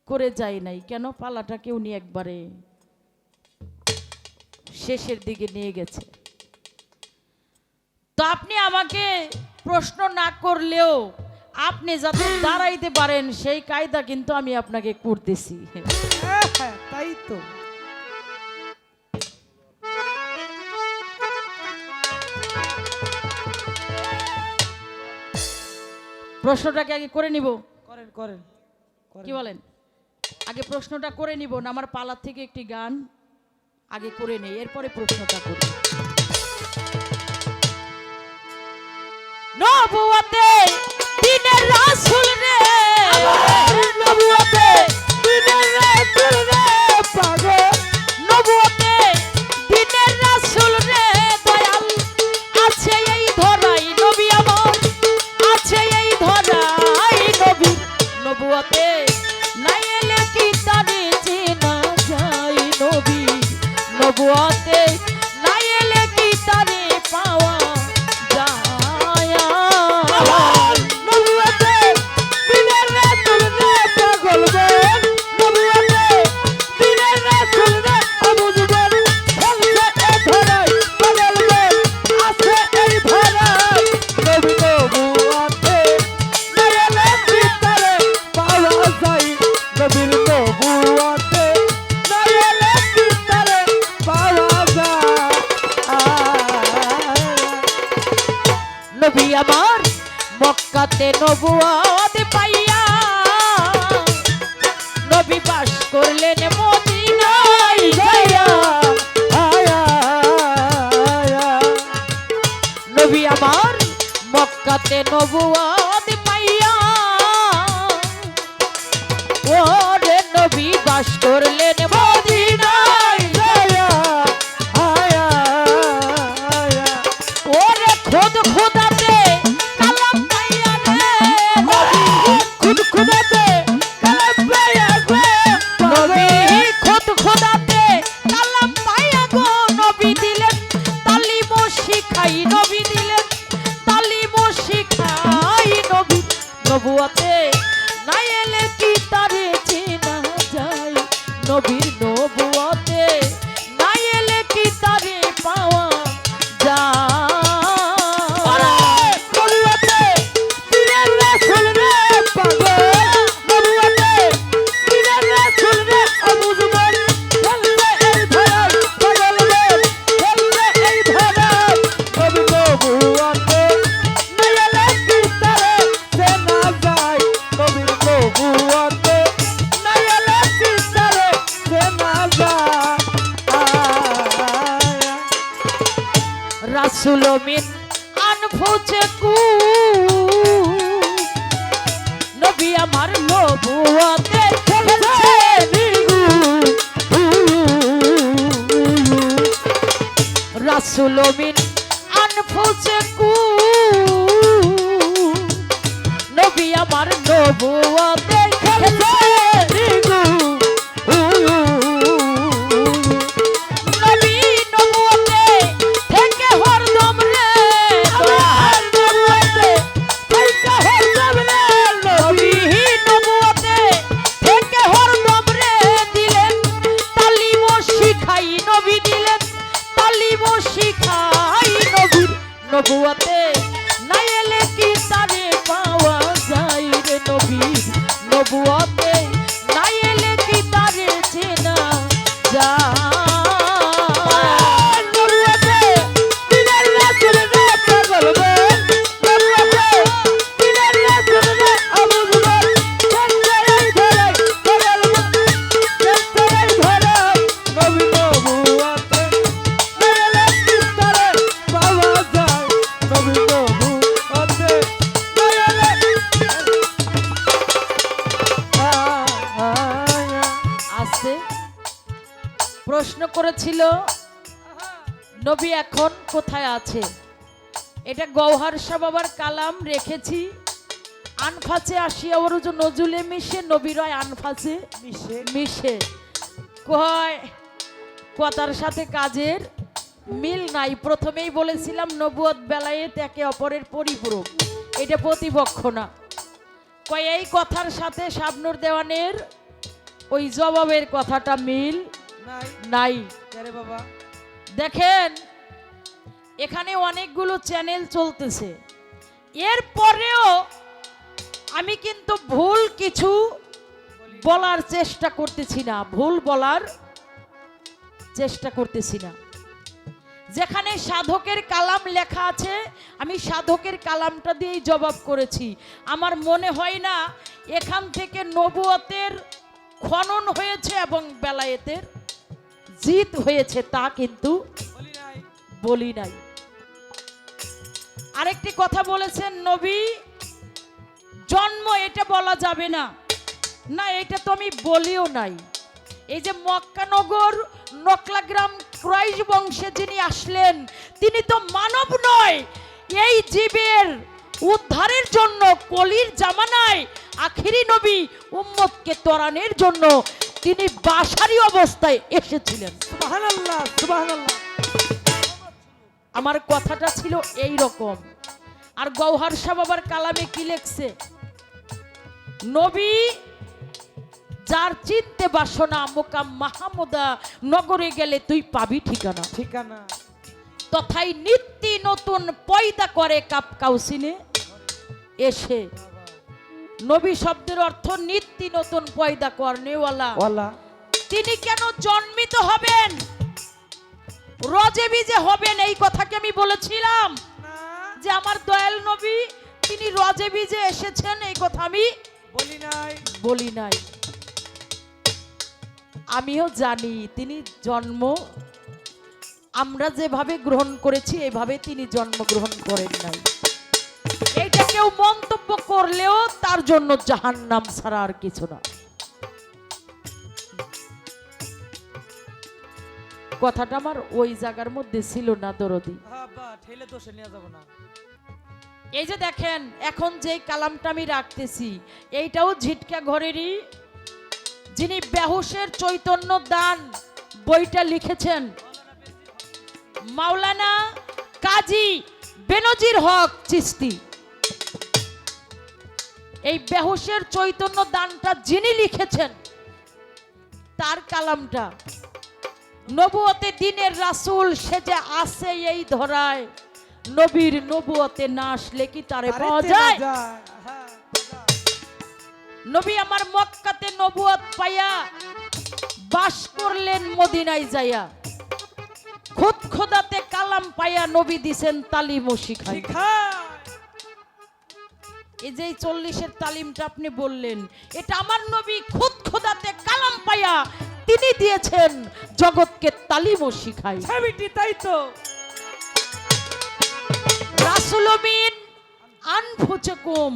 D: করে যায় নাই, কেন পালাটাকে উনি একবারে শেষের দিকে নিয়ে গেছে। তো আপনি আমাকে প্রশ্ন না করলেও আপনি যাতে দাঁড়াইতে পারেন সেই কায়দা কিন্তু আমি আপনাকে করতেছি।
C: হ্যাঁ, তাই তো।
D: প্রশ্নটাকে আগে করে নিব,
C: করেন করেন
D: কি বলেন? আগে প্রশ্নটা করে নিব না, আমার পালার থেকে একটি গান আগে করে নেই, এরপরে প্রশ্নটা করি। নবুয়তে দিনের রাসূল রে, নবুয়তে দিনের রাসূল রে পাগল, নবুয়তে দিনের রাসূল রে দয়াল আছে এই ধরাই, নবী আমার আছে এই ধরাই, নবী নবুয়তে নাই এলে কি তারে চেনা যায়, নবী নবুয়তে নাই এলে কি তারে পাওয়া যায়। নবুয়তে দিনের রাসূল রে পাগল বল, নবুয়তে দিনের রাসূল রে আবু যুবল, ফেলছে এ ধরাই পাগল বল আছে এই ধরাই, নবী নবুয়তে নাই এলে কি তারে পাওয়া যায়,
C: নবীর নবুয়তে নাই এলে কি তারে পাওয়া যায়।
D: নবী আমার মক্কাতে নবুয়ত পাইয়া, নবী বাস করলেন মদিনায় যাইয়া, নবী আমার মক্কাতে নবুয়ত পাইয়া, ওরে নবী বাস করলেন মদিনায় যাইয়া, ওরে খোদ খোদাতে কালাম পাইয়া রে, নবী খুদ খুদাতে কালাম পাইয়া গো, নবী খুদ খুদাতে কালাম পাইয়া গো, নবী দিলেন তালিম শিখাই, নবী দিলেন তালিম শিখাই, নবী নবুয়তে নাই এলে কি তারে চেনা যায়, নবীর নবুয়তে নাই এলে কি তারে পাওয়া যায়। নবুয়তে দিনের রাসূল রে পাগল, নবুয়তে দিনের রাসূল রে আবু যুবল, ফেলছে এই ধরাই পাগল বল, ফেলছে এই ধরাই,
C: নবী নবুয়তে নাই এলে কি তারে চেনা যায়, নবীর নবুয়তে নাই এলে কি তারে চেনা যায়।
D: রাসূল মিন আনফুসিকু, নবী আমার নবুয়তে ফেলছে নিগু, রাসূল মিন আনফুসিকু, নবী আমার নবুয়তে ফেলছে নিগু, নবী নবুয়তে থেকে হরদম রে, নবুয়তে থেকে হরদম রে, নবী নবুয়তে থেকে হরদম রে দিলেন তালিম শিখাই, নবী দিলেন তালিম শিখাই, নবীর নবুয়তে নাই এলে কি তারে পাওয়া যায় রে, নবীর নবুয়তে নাই এলে কি তারে চেনা যায়। নবুয়তে দিনের রাসূল রে পাগল বল, নবুয়তে দিনের রাসূল রে আবু যুবল, ফেলছে এই ধরাই পাগল বল, ফেলছে এই ধরাই,
C: নবী নবুয়তে নাই এলে কি তারে পাওয়া যায়, নবী নবুয়তে নাই এলে
D: আছে প্রশ্ন করেছিল নবী এখন কোথায় আছে, এটা গওহার শাহ বাবার কালাম রেখেছি, আনফাসে আসিয়া ওরুজ নজুলে মিশে, নবী রয় আনফাসে
C: মিশে
D: মিশে, কয় কথার সাথে কাজের মিল নাই। প্রথমেই বলেছিলাম নবুয়ত বেলায়েত একে অপরের পরিপূরক, এটা প্রতিপক্ষ না। কই এই কথার সাথে শাবনূর দেওয়ানের ওই জবাবের কথাটা মিল
C: নাই
D: নাই।
C: আরে বাবা
D: দেখেন এখানে অনেকগুলো চ্যানেল চলতেছে, এরপরেও আমি কিন্তু ভুল কিছু বলার চেষ্টা করতেছি না, ভুল বলার চেষ্টা করতেছি না। যেখানে সাধকের কালাম লেখা আছে আমি সাধকের কালামটা দিয়েই জবাব করেছি। আমার মনে হয় না এখান থেকে নবুয়তের খনন হয়েছে এবং বেলায়েতের জিত হয়েছে, তা কিন্তু
C: বলি নাই
D: বলি নাই। আরেকটি কথা বলেছেন নবী জন্ম, এটা বলা যাবে না, না এটা তো আমি বলিও নাই। এই যে মক্কানগর নকলা গ্রাম ক্রাইশ বংশে যিনি আসলেন তিনি তো মানব নয়, এই জীবের উদ্ধারের জন্য কলির জামানায় আখিরি নবী উম্মতকে ত্বরানোর জন্য তিনি বাশারি অবস্থায় এসেছিলেন।
C: সুবহানাল্লাহ সুবহানাল্লাহ।
D: আমার কথাটা ছিল এই রকম। আর গৌহার শাহ বাবার কালামে কি লেখছে, নবী যার চিনতে বাসনা মোকাম মাহমুদা নগরে গেলে তুই পাবি ঠিকানা,
C: ঠিকানা
D: তথাই নিত্য নতুন পয়দা করে কাপ কাউসিনে এসে। নবী শব্দের অর্থ নিত্য নতুন পয়দা করনেওয়ালা।
C: ওয়ালা
D: তিনি কেন জন্মিত হবেন, রজেবি যে হবেন এই কথা কি আমি বলেছিলাম
C: না
D: যে আমার দয়াল নবী তিনি রজেবি যে এসেছেন এই কথা আমি
C: বলি নাই
D: বলি নাই। আমিও জানি তিনি জন্ম আমরা যেভাবে গ্রহণ করেছি এভাবে তিনি জন্মগ্রহণ করেন নাই। এইটা কেউ মন্তব্য করলেও তার জন্য জাহান্নাম ছাড়া আর কিছু না। কথাটা আমার ওই জায়গার মধ্যে ছিল না দরদি।
C: বাবা ঠেলে দোষে নিয়ে যাব না।
D: এই যে দেখেন এখন যেই কালামটা আমি রাখতেছি এইটাও ঝিটকা ঘরেরই, যিনি বেহুশের চৈতন্য দান বইটা লিখেছেন মাওলানা কাজী বেনজির হক চিশতি। এই বেহুশের চৈতন্য দানটা যিনি লিখেছেন তার কালামটা, নবুয়তে দিনের রাসূল সে যে আসে এই ধরায়, নবীর নবুয়তে না আসলে কি তারে পাওয়া যায়?
C: হ্যাঁ
D: নবী আমার মক্কাতে নবুয়ত পাইয়া বাস করলেন মদিনায় যাইয়া, খুদ খোদাতে কালাম পাইয়া নবী দিছেন তালিম ও শিখাই। এই যে 40-এর তালিমটা আপনি বললেন এটা আমার নবী খুদ খোদাতে কালাম পাইয়া তিনি দিয়েছেন জগৎকে তালিম ও শিখাই।
C: ছবিটি তাই তো
D: রাসূল মিন আনফুসকুম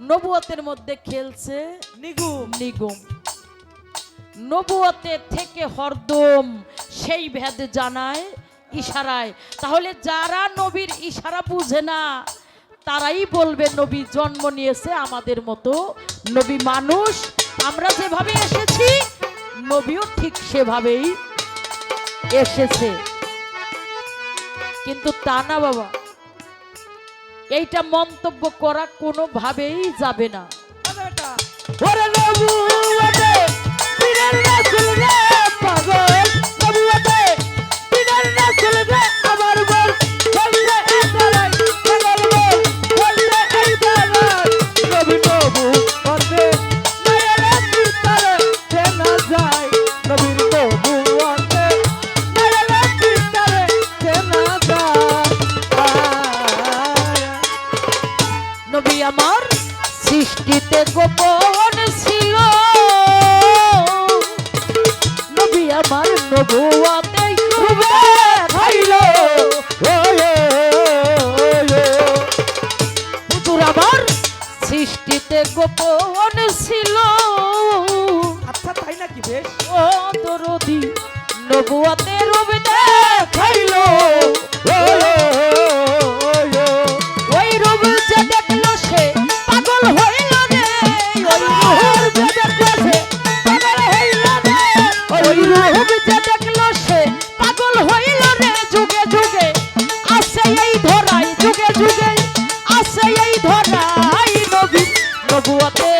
D: নবুয়তের মধ্যে খেলছে
C: নিগুম
D: নিগম, নবুয়তে থেকে হরদম সেই ভেদ জানায় ইশারায়। তাহলে যারা নবীর ইশারা বুঝে না তারাই বলবে নবী জন্ম নিয়েছে আমাদের মতো, নবী মানুষ, আমরা যেভাবে এসেছি নবীও ঠিক সেভাবেই এসেছে। কিন্তু তা না বাবা, এইটা মন্তব্য করা কোনোভাবেই যাবে না।
C: এটা
D: ওরে নবুয়তে দিনের রাসূল রে পাগল, নবুয়তে দিনের রাসূল রে আমার বল, বলতে এতরাই পাগল বল, বলতে এইতরাই
C: নবী নবুয়তে নয়নের ভিতরে চেনা যায়, নবীর নবুয়তে নয়নের ভিতরে চেনা যায়।
D: নবী আমার সৃষ্টিতে গোপন ছিল, নবী আমার নবুয়তে ডুবে খাইল, হুজুর আমার সৃষ্টিতে গোপন ছিল।
C: আচ্ছা তাই নাকি বেশ
D: ও দরদি নবুয়তে রূপ দেখাইল, ওই রূপ যে দেখলো সে পাগল হইল রে, ওই রূপ যে দেখলো সে পাগল হইল রে, ওই রূপ যে দেখলো সে পাগল হইল রে। যুগে যুগে আসে এই ধরাই, যুগে যুগে আসে এই ধরাই, নবী নবুয়তে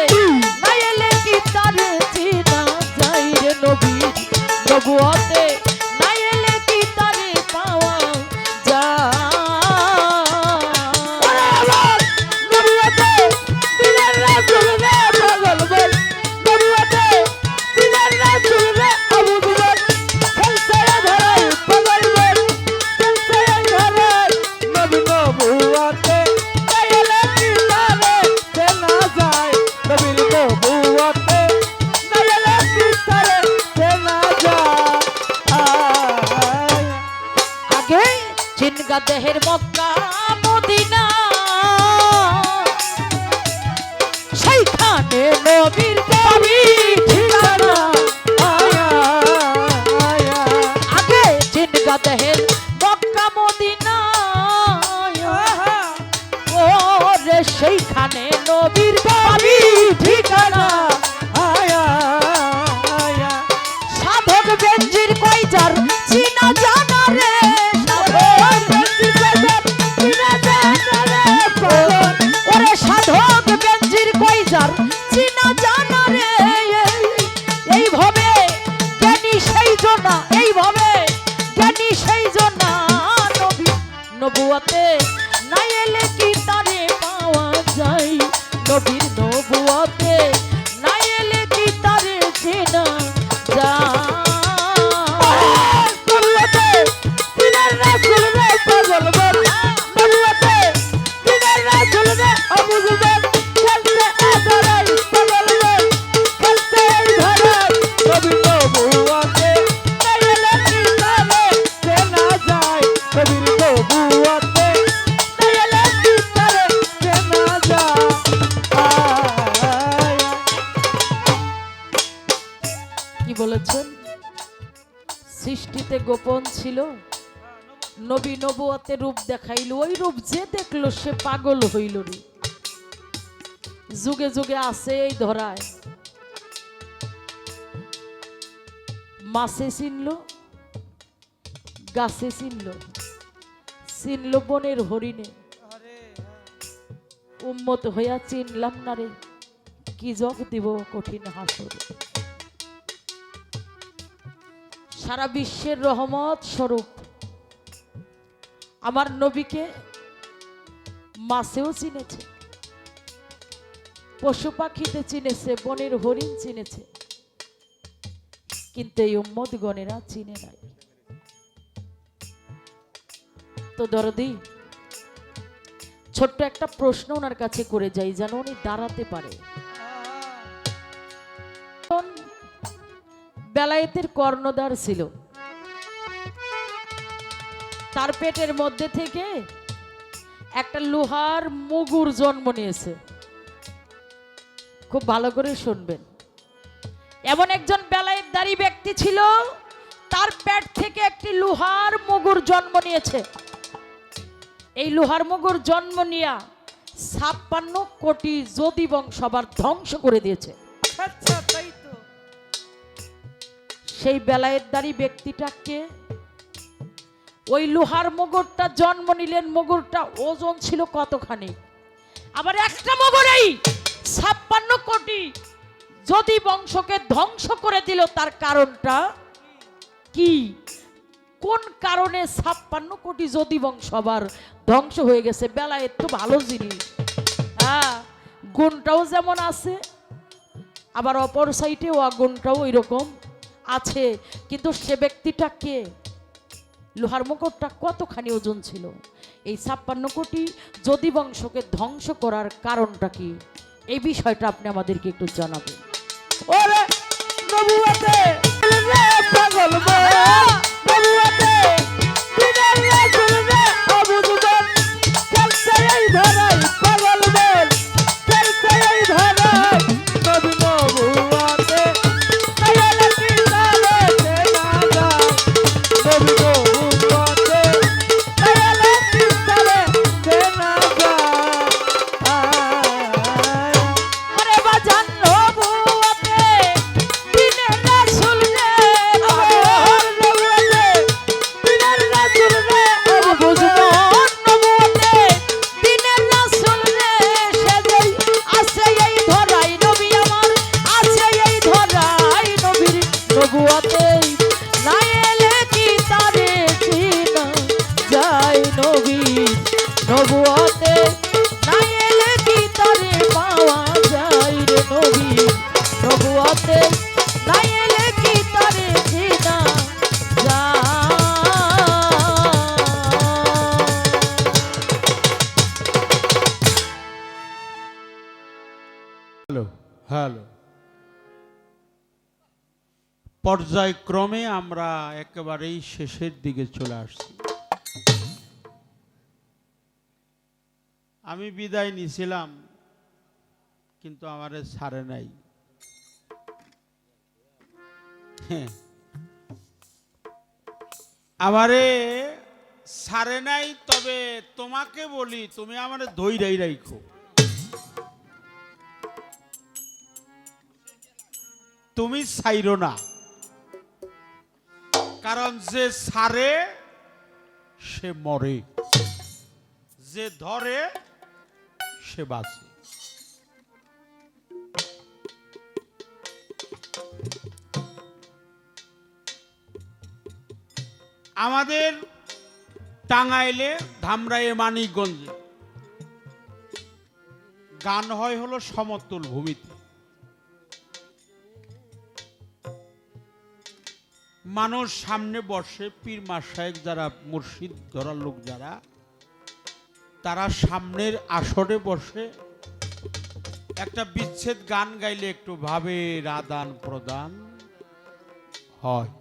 D: জিনগা দেহের মক্কা মদিনা সেইখানে নবীর পাবি ঠিকানা
C: আয়া আয়া
D: আগে জিনগা দেহের মক্কা মদিনা ওরে সেইখানে নবীর পাবি ঠিকানা
C: আয়া আয়া
D: সাধক বেঞ্জির কইজার চিনা জানা রে সাধক বেঞ্জির কইজার চিনা জানা রে পাগল। ওরে সাধক বেঞ্জির কইজার চিনা জানা রে এইভাবে জ্ঞানী সেই জনা এইভাবে জ্ঞানী সেই জনা নবী নবুয়াতে নাই এলে কি তারে পাওয়া যায় নবীর নবুয়াতে নাই এলে কি তারে চেনা যায়
C: নবুয়াতে দিনের রাসূল রে পাগল বল নবুয়াতে দিনের রাসূল রে আবু যুবল চলতে আদরাই পাগল বল চলতে এই ধারাই নবী নবুয়াতে নাইলে কি তারে চেনা যায় নবীর নবুয়াতে নাইলে কি তারে চেনা যায় আয়া
D: কি বলেছেন সৃষ্টিতে গোপন ছিল নবী নবুয়াতে রূপ দেখাইল ওই রূপ যে দেখলো সে পাগল হইল রে যুগে যুগে আছে এই ধরায় মাছে চিনল গাছে চিনল চিনল বনের হরিণে উম্মত হইয়া চিনলাম না রে কি জগ দিব কঠিন হাসরে সারা বিশ্বের রহমত স্বরূপ আমার নবীকে মাছেও চিনেছে পশু পাখিতে চিনেছে বনের হরিণ চিনেছে কিন্তু এই উম্মত গণেরা চিনে নাই তো দরদি ছোট্ট একটা প্রশ্ন ওনার কাছে করে যাই যেন উনি দাঁড়াতে পারে বেলায়েতের কর্ণধার ছিল তার পেটের মধ্যে থেকে একটা লোহার মুগুর জন্ম নিয়েছে খুব ভালো করে শুনবেন এমন একজন বেলায়েতদারী ব্যক্তি ছিল তার পেট থেকে একটি লোহার মুগুর জন্ম নিয়েছে এই লোহার মুগুর জন্ম নিয়া 56 কোটি যোদি বংশ আবার ধ্বংস করে দিয়েছে
C: আচ্ছা তাই তো
D: সেই বেলায়েতদারী ব্যক্তিটাকে ওই লোহার মুগুরটা জন্ম নিলেন মুগুরটা ওজন ছিল কতখানি আবার একটা মুগুরেই 56 কোটি যদি বংশকে ধ্বংস করে দিল তার কারণটা কি কোন কারণে 56 কোটি যদি বংশ আবার ধ্বংস হয়ে গেছে বেলায়েত তো ভালো জিনিস হ্যাঁ গুণটাও যেমন আছে আবার অপর সাইডে অগুণটাও এরকম আছে কিন্তু সে ব্যক্তিটা কে লোহার মুকুটটা কতখানি ওজন ছিল এই 56 কোটি যদি বংশকে ধ্বংস করার কারণটা কি এই বিষয়টা আপনি আমাদেরকে একটু জানাবেন
C: ওরে নবুয়াতে রে পাগল বল নবুয়াতে দিনের রাসূল রে আবু যুবল চলতে এই ধারাই পাগল বল চলতে এই ধারাই নবী নবুয়াতে নাইলে কি তারে চেনা যায় নবী নবুয়াতে নাইলে কি তারে চেনা যায়
D: আরে বাজান নবুয়াতে দিনের রাসূল রে
C: দিনের রাসূল রে
D: আবু যুবল নবুয়াতে দিনের রাসূল রে সে যেই আছে এই ধরাই নবী আমার আছে এই ধরাই নবীর নবুয়াতে না এলে কি তারে চিনা যায় নবী নবুয়াতে না এলে কি তারে পাওয়া যায় রে নবী নবুয়াতে না এলে কি তারে চিনা যায়
A: হ্যালো হ্যালো পর্যায়ক্রমে আমরা একেবারেই শেষের দিকে চলে আসছি আমি বিদায় নিছিলাম, কিন্তু আমারে ছাড়ে নাই। হ্যাঁ, আমারে ছাড়ে নাই, তবে তোমাকে বলি তুমি আমারে ধইরাই রাখো। তুমি ছাইরো না, কারণ যে ছাড়ে সে মরে, যে ধরে সে বাঁচে। আমাদের টাঙ্গাইলে ধামরাইয়ে মানিকগঞ্জে গান হয় হলো সমতল ভূমিতে। মানুষ সামনে বসে, পীর মাশায়েখ যারা, মুর্শিদ ধরার লোক যারা, তারা সামনের আসরে বসে একটা বিচ্ছেদ গান গাইলে একটু ভাবের আদান প্রদান হয়।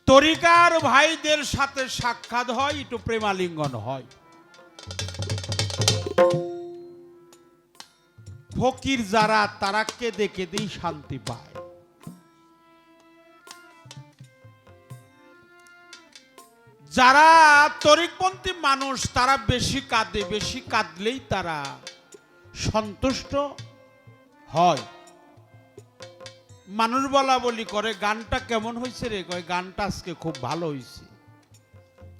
A: তরিকার ভাইদের সাথে সাক্ষাৎ হয়, একটু প্রেমালিঙ্গন হয়। ফকির যারা, তারা কেঁদে কেঁদেই শান্তি পায়। যারা তরিকপন্থী মানুষ, তারা বেশি কাঁদে, বেশি কাঁদলেই তারা সন্তুষ্ট হয়। মানুষ বলা বলি করে, গানটা কেমন হয়েছে রে? কয় গানটা আজকে খুব ভালো হয়েছে,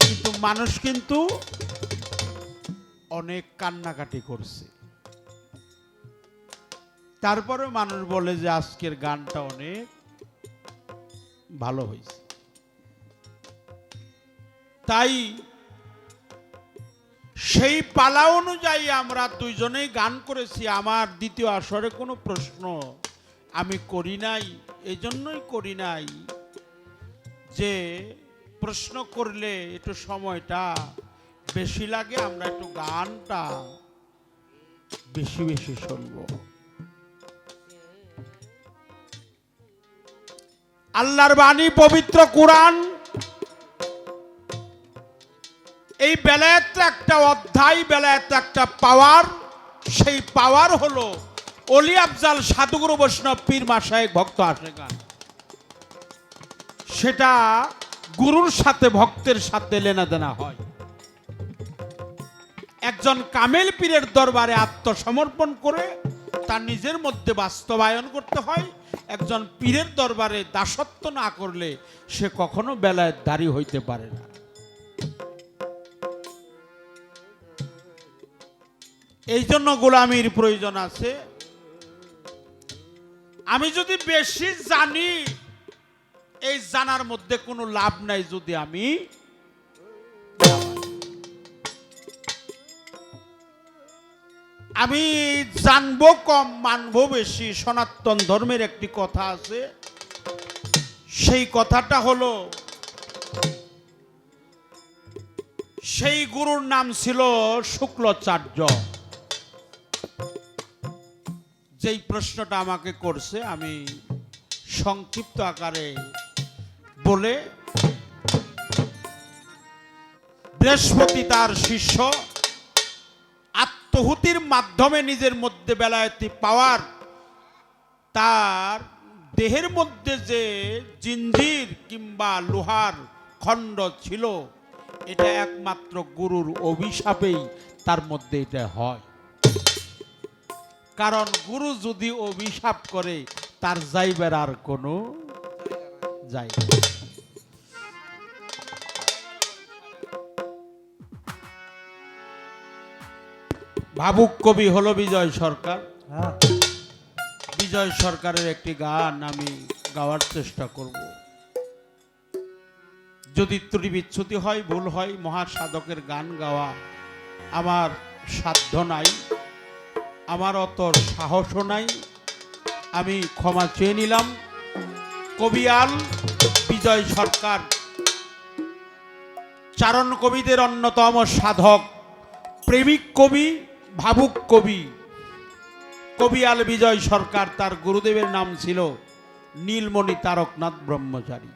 A: কিন্তু মানুষ কিন্তু অনেক কান্নাকাটি করছে। তারপরে মানুষ বলে যে আজকের গানটা অনেক ভালো হয়েছে। তাই সেই পালা অনুযায়ী আমরা দুইজনেই গান করেছি। আমার দ্বিতীয় আসরে কোনো প্রশ্ন আমি করি নাই, এই জন্যই করি নাই যে প্রশ্ন করলে একটু সময়টা বেশি লাগে, আমরা একটু গানটা বেশি বেশি শুনবো। আল্লাহর বাণী পবিত্র কুরআন, এই বেলায়েত একটা অধ্যায়, বেলায়েত একটা পাওয়ার। সেই পাওয়ার হলো অলি আফজাল, সাধুগুরু বৈষ্ণব, পীর মাশায়েখ, ভক্ত আশেকান। সেটা গুরুর সাথে ভক্তের সাথে লেনাদেনা হয়। একজন কামেল পীরের দরবারে আত্মসমর্পণ করে তার নিজের মধ্যে বাস্তবায়ন করতে হয়। একজন পীরের দরবারে দাসত্ব না করলে সে কখনো বেলায়েতধারী হইতে পারে না। এই জন্য গোলামীর প্রয়োজন আছে। আমি যদি বেশি জানি, এই জানার মধ্যে কোনো লাভ নাই যদি আমি জানবো কম, মানবো বেশি। সনাতন ধর্মের একটি কথা আছে, সেই কথাটা হলো, সেই গুরুর নাম ছিল শুক্লাচার্য। যেই প্রশ্নটা আমাকে করছে আমি সংক্ষিপ্ত আকারে বলে, বৃহস্পতি তার শিষ্য আত্মহুতির মাধ্যমে নিজের মধ্যে বেলায়েতি পাওয়ার, তার দেহের মধ্যে যে জিঞ্জির কিংবা লোহার খণ্ড ছিল, এটা একমাত্র গুরুর অভিশাপেই তার মধ্যে এটা হয়। কারণ গুরু যদি অভিশাপ করে, তার যাইবার আর কোনো জায়গা। ভাবুক কবি হলো বিজয় সরকার।
C: হ্যাঁ,
A: বিজয় সরকারের একটি গান আমি গাওয়ার চেষ্টা করব। যদি ত্রুটি বিচ্যুতি হয়, ভুল হয়, মহাসাধকের গান গাওয়া আমার সাধ্য নাই, আমার অত সাহসও নাই, আমি ক্ষমা চেয়ে নিলাম। কবিয়াল বিজয় সরকার চারণ কবিদের অন্যতম সাধক, প্রেমিক কবি, ভাবুক কবি কবিয়াল বিজয় সরকার। তার গুরুদেবের নাম ছিল নীলমণি তারকনাথ ব্রহ্মচারী।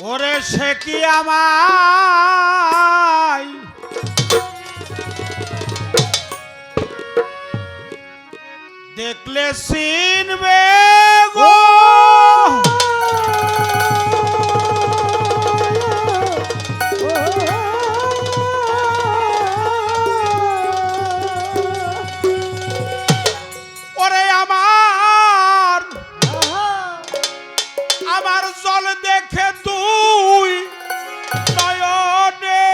A: ওরে সে কি আমায় দেখলে চিনবে গো ওরে আমার জল দেখে তুই নয়নে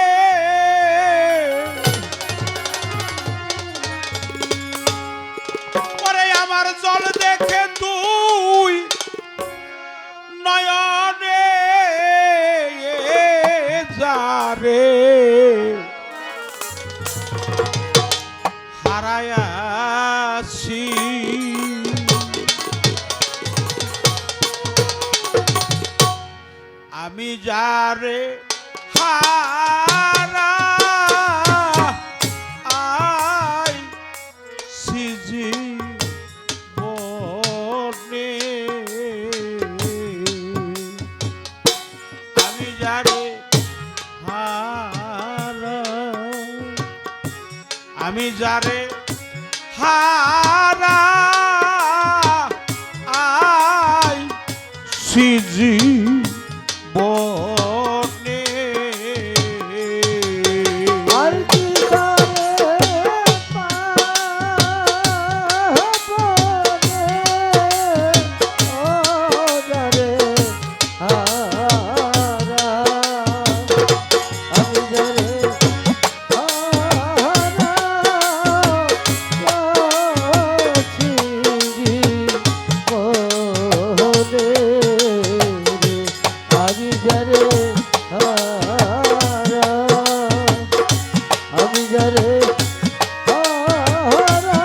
A: ওরে আমার জল দেখে তুই নয়নে যারে হারায়াছি আমি যারে হারা আই সিজি বনে আমি যারে হারা আমি যারে হারা আই সিজি বনে
C: আর কি করে পাবনে ও যারে হারা আমি যারে হারা আছি জীবনে আমি যারে হারা আমি যারে হারা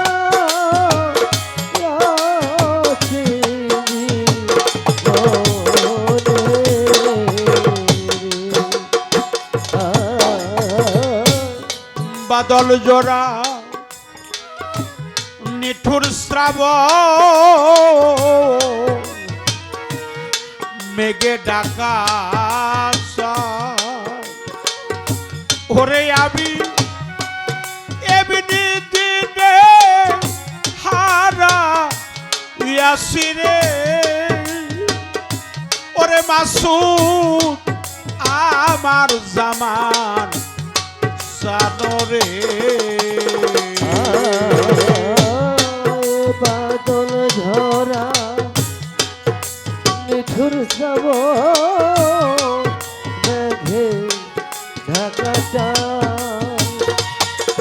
C: আছি জীবনে
A: বাদল জোড়া নিঠুর শ্রাব মেঘে ডাকা ওরে আমি এমনি দিনে হারা ইয়াসি রে ওরে মাসুদ আমার জামান সানরে
C: বাদল ঝরা নিঠুর সব মেঘে ঢাকা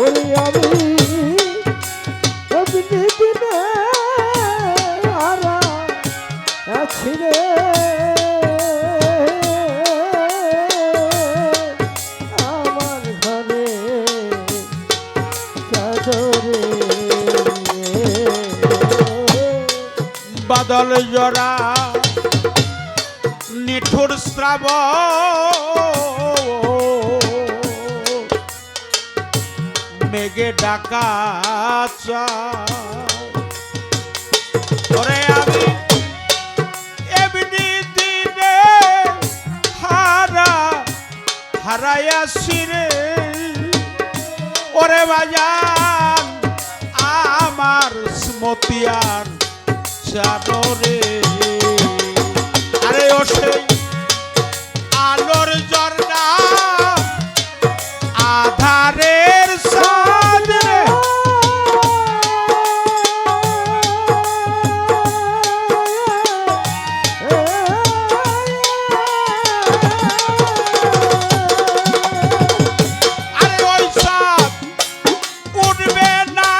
C: ওরে আমি এমনি দিনে হারা আছি রে আমার ঘরে চাদরে
A: বাদল জরা নিঠুর শ্রাব মেঘে ডাকা ওরে আমি এমনি দিনে হারা হারাইয়াছি রে ওরে বাজান আমার স্মতিয়ার জানরে আরে ও সেই আলোর ঝর্ণা আধারের সাদ রে আরে ওই সাদ উঠবে না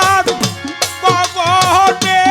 A: আর গগনে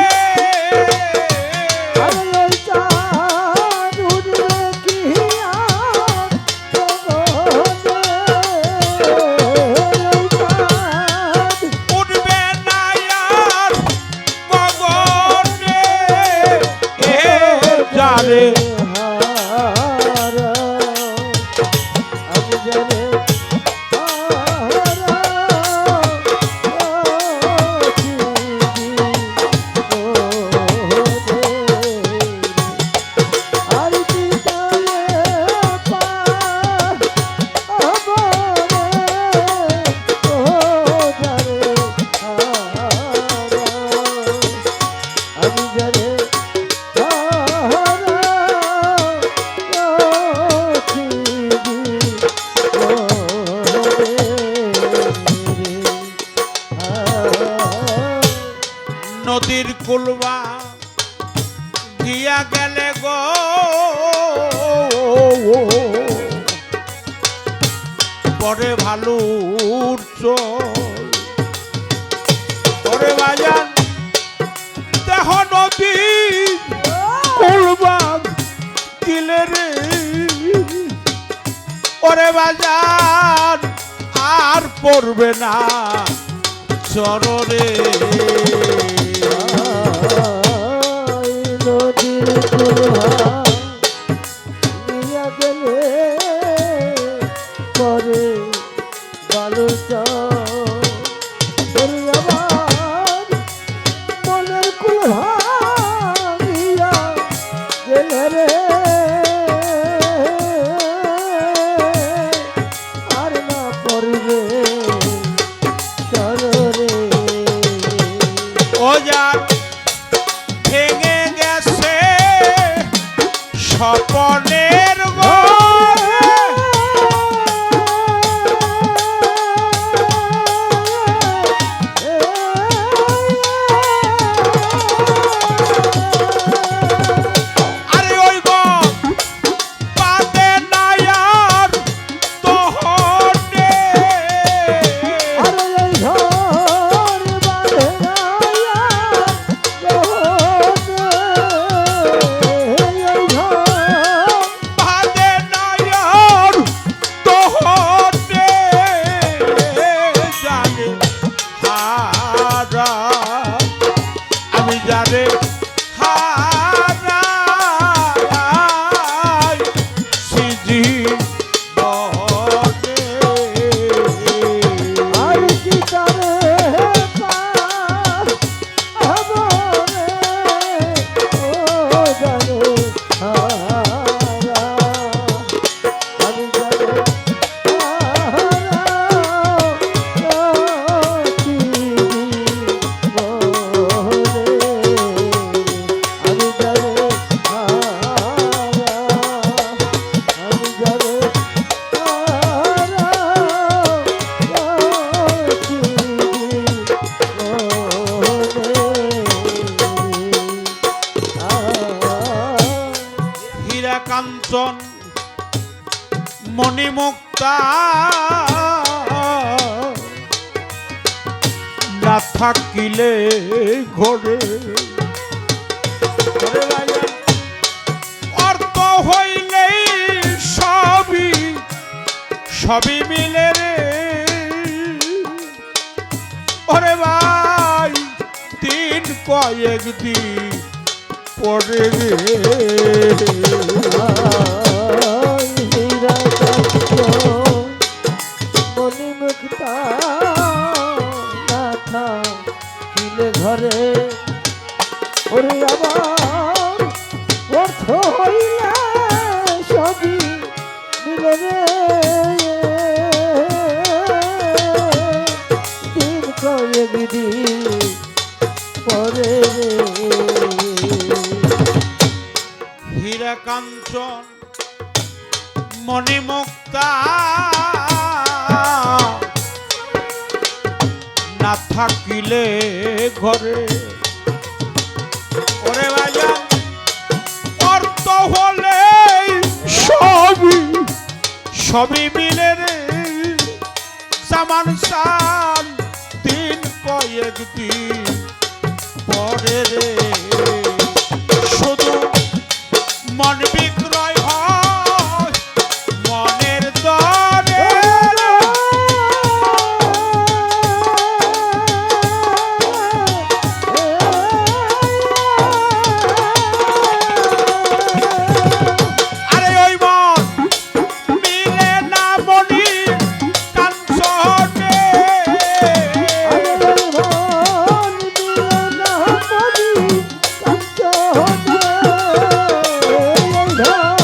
A: উচ্চ ওরে বাজান দেহ নদী কুলবাগ দিলে রে ওরে বাজান আর পড়বে না চররে
C: নদীর কুলহা নিয়া গেলে পরে বালুচা আমার মনের কুলহা নিয়া গেলে রে আর না পড়বে চররে
A: ও যার ভেঙে গেছে স্বপনের ঘর আরে ওই ঘর পাতে নাই আর তোহনে
C: আরে এই ঘর বাঁধে নাইয়া জহনে, এই ঘর
A: পাতে নাই আর তোহনে জানে হারা আমি জানে হারাই সিজি বনে
C: আর কি তারে পাবনে ও জানে হারা আমি জানে
A: হীরা কাঞ্চন মণিমুক্তা না থাকিলে ঘরে অর্থ হইলেই সবই সবই মিলে রে ওরে ভাই দিন কয়েক দিন পরে রে
C: মণিমুক্তা না থাকিলে ঘরে ওরে আবার অর্থ হইলে সবই মিলে রে দিন কয়েক দিন পরে রে
A: হীরা কাঞ্চন মণিমুক্তা না থাকিলে ঘরে ওরে বাজান অর্থ হলে সবই সবই মিলে রে সামান সান দিন কয়েক দিন পরে রে শুধু মন বিক্রয় হয় মনের দরে আরে ওই মন মিলে না মনি কাঞ্চনে
C: ধর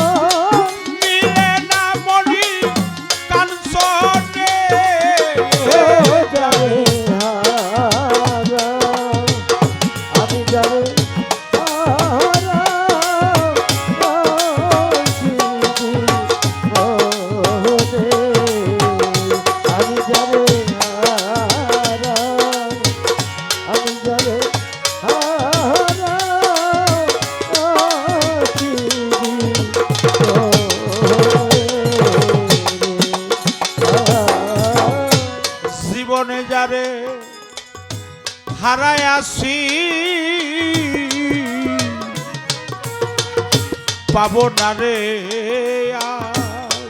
A: জীবনে যারে হারায় আসি পাবো না রে আর।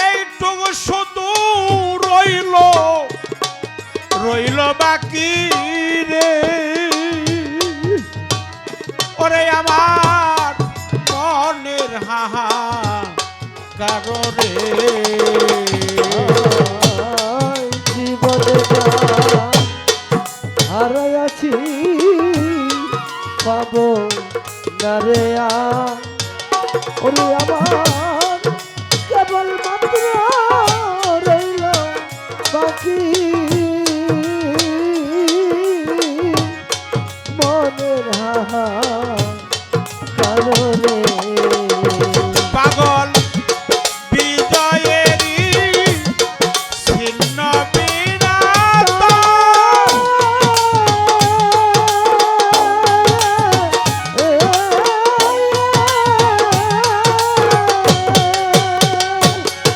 A: এইটুকু শুধু রইল রইল বাকি রে ওরে আমার মনের হাহা কারণে
C: জীবনে যা হারাইয়াছি পাবো না রে আর। ওরে আমার কেবল মাত্র রইল বাকি মনের হাহা কারণে
A: পাগল বিজয়েরই ছিন্ন বিরাত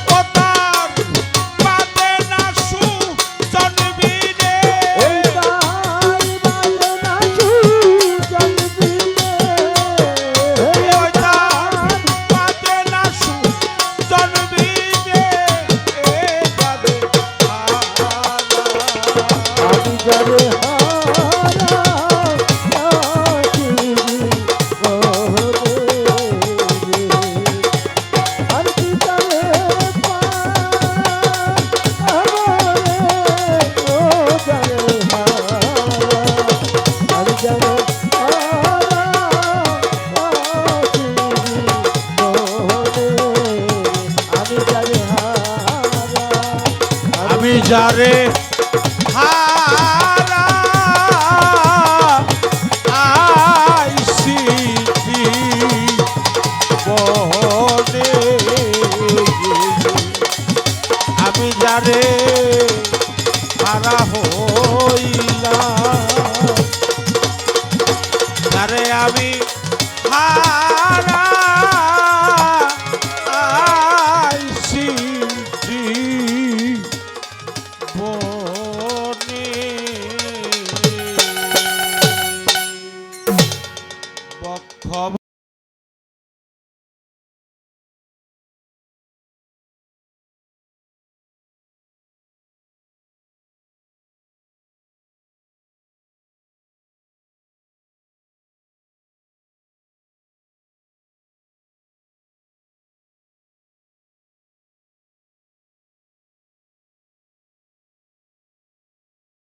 A: ও তার পাবে না সুজনবি রে ওই তার পাবে না সুজনবি রে এ যাবে
C: আমি যারে
A: আমি যারে হারা আইসি বনে আমি যারে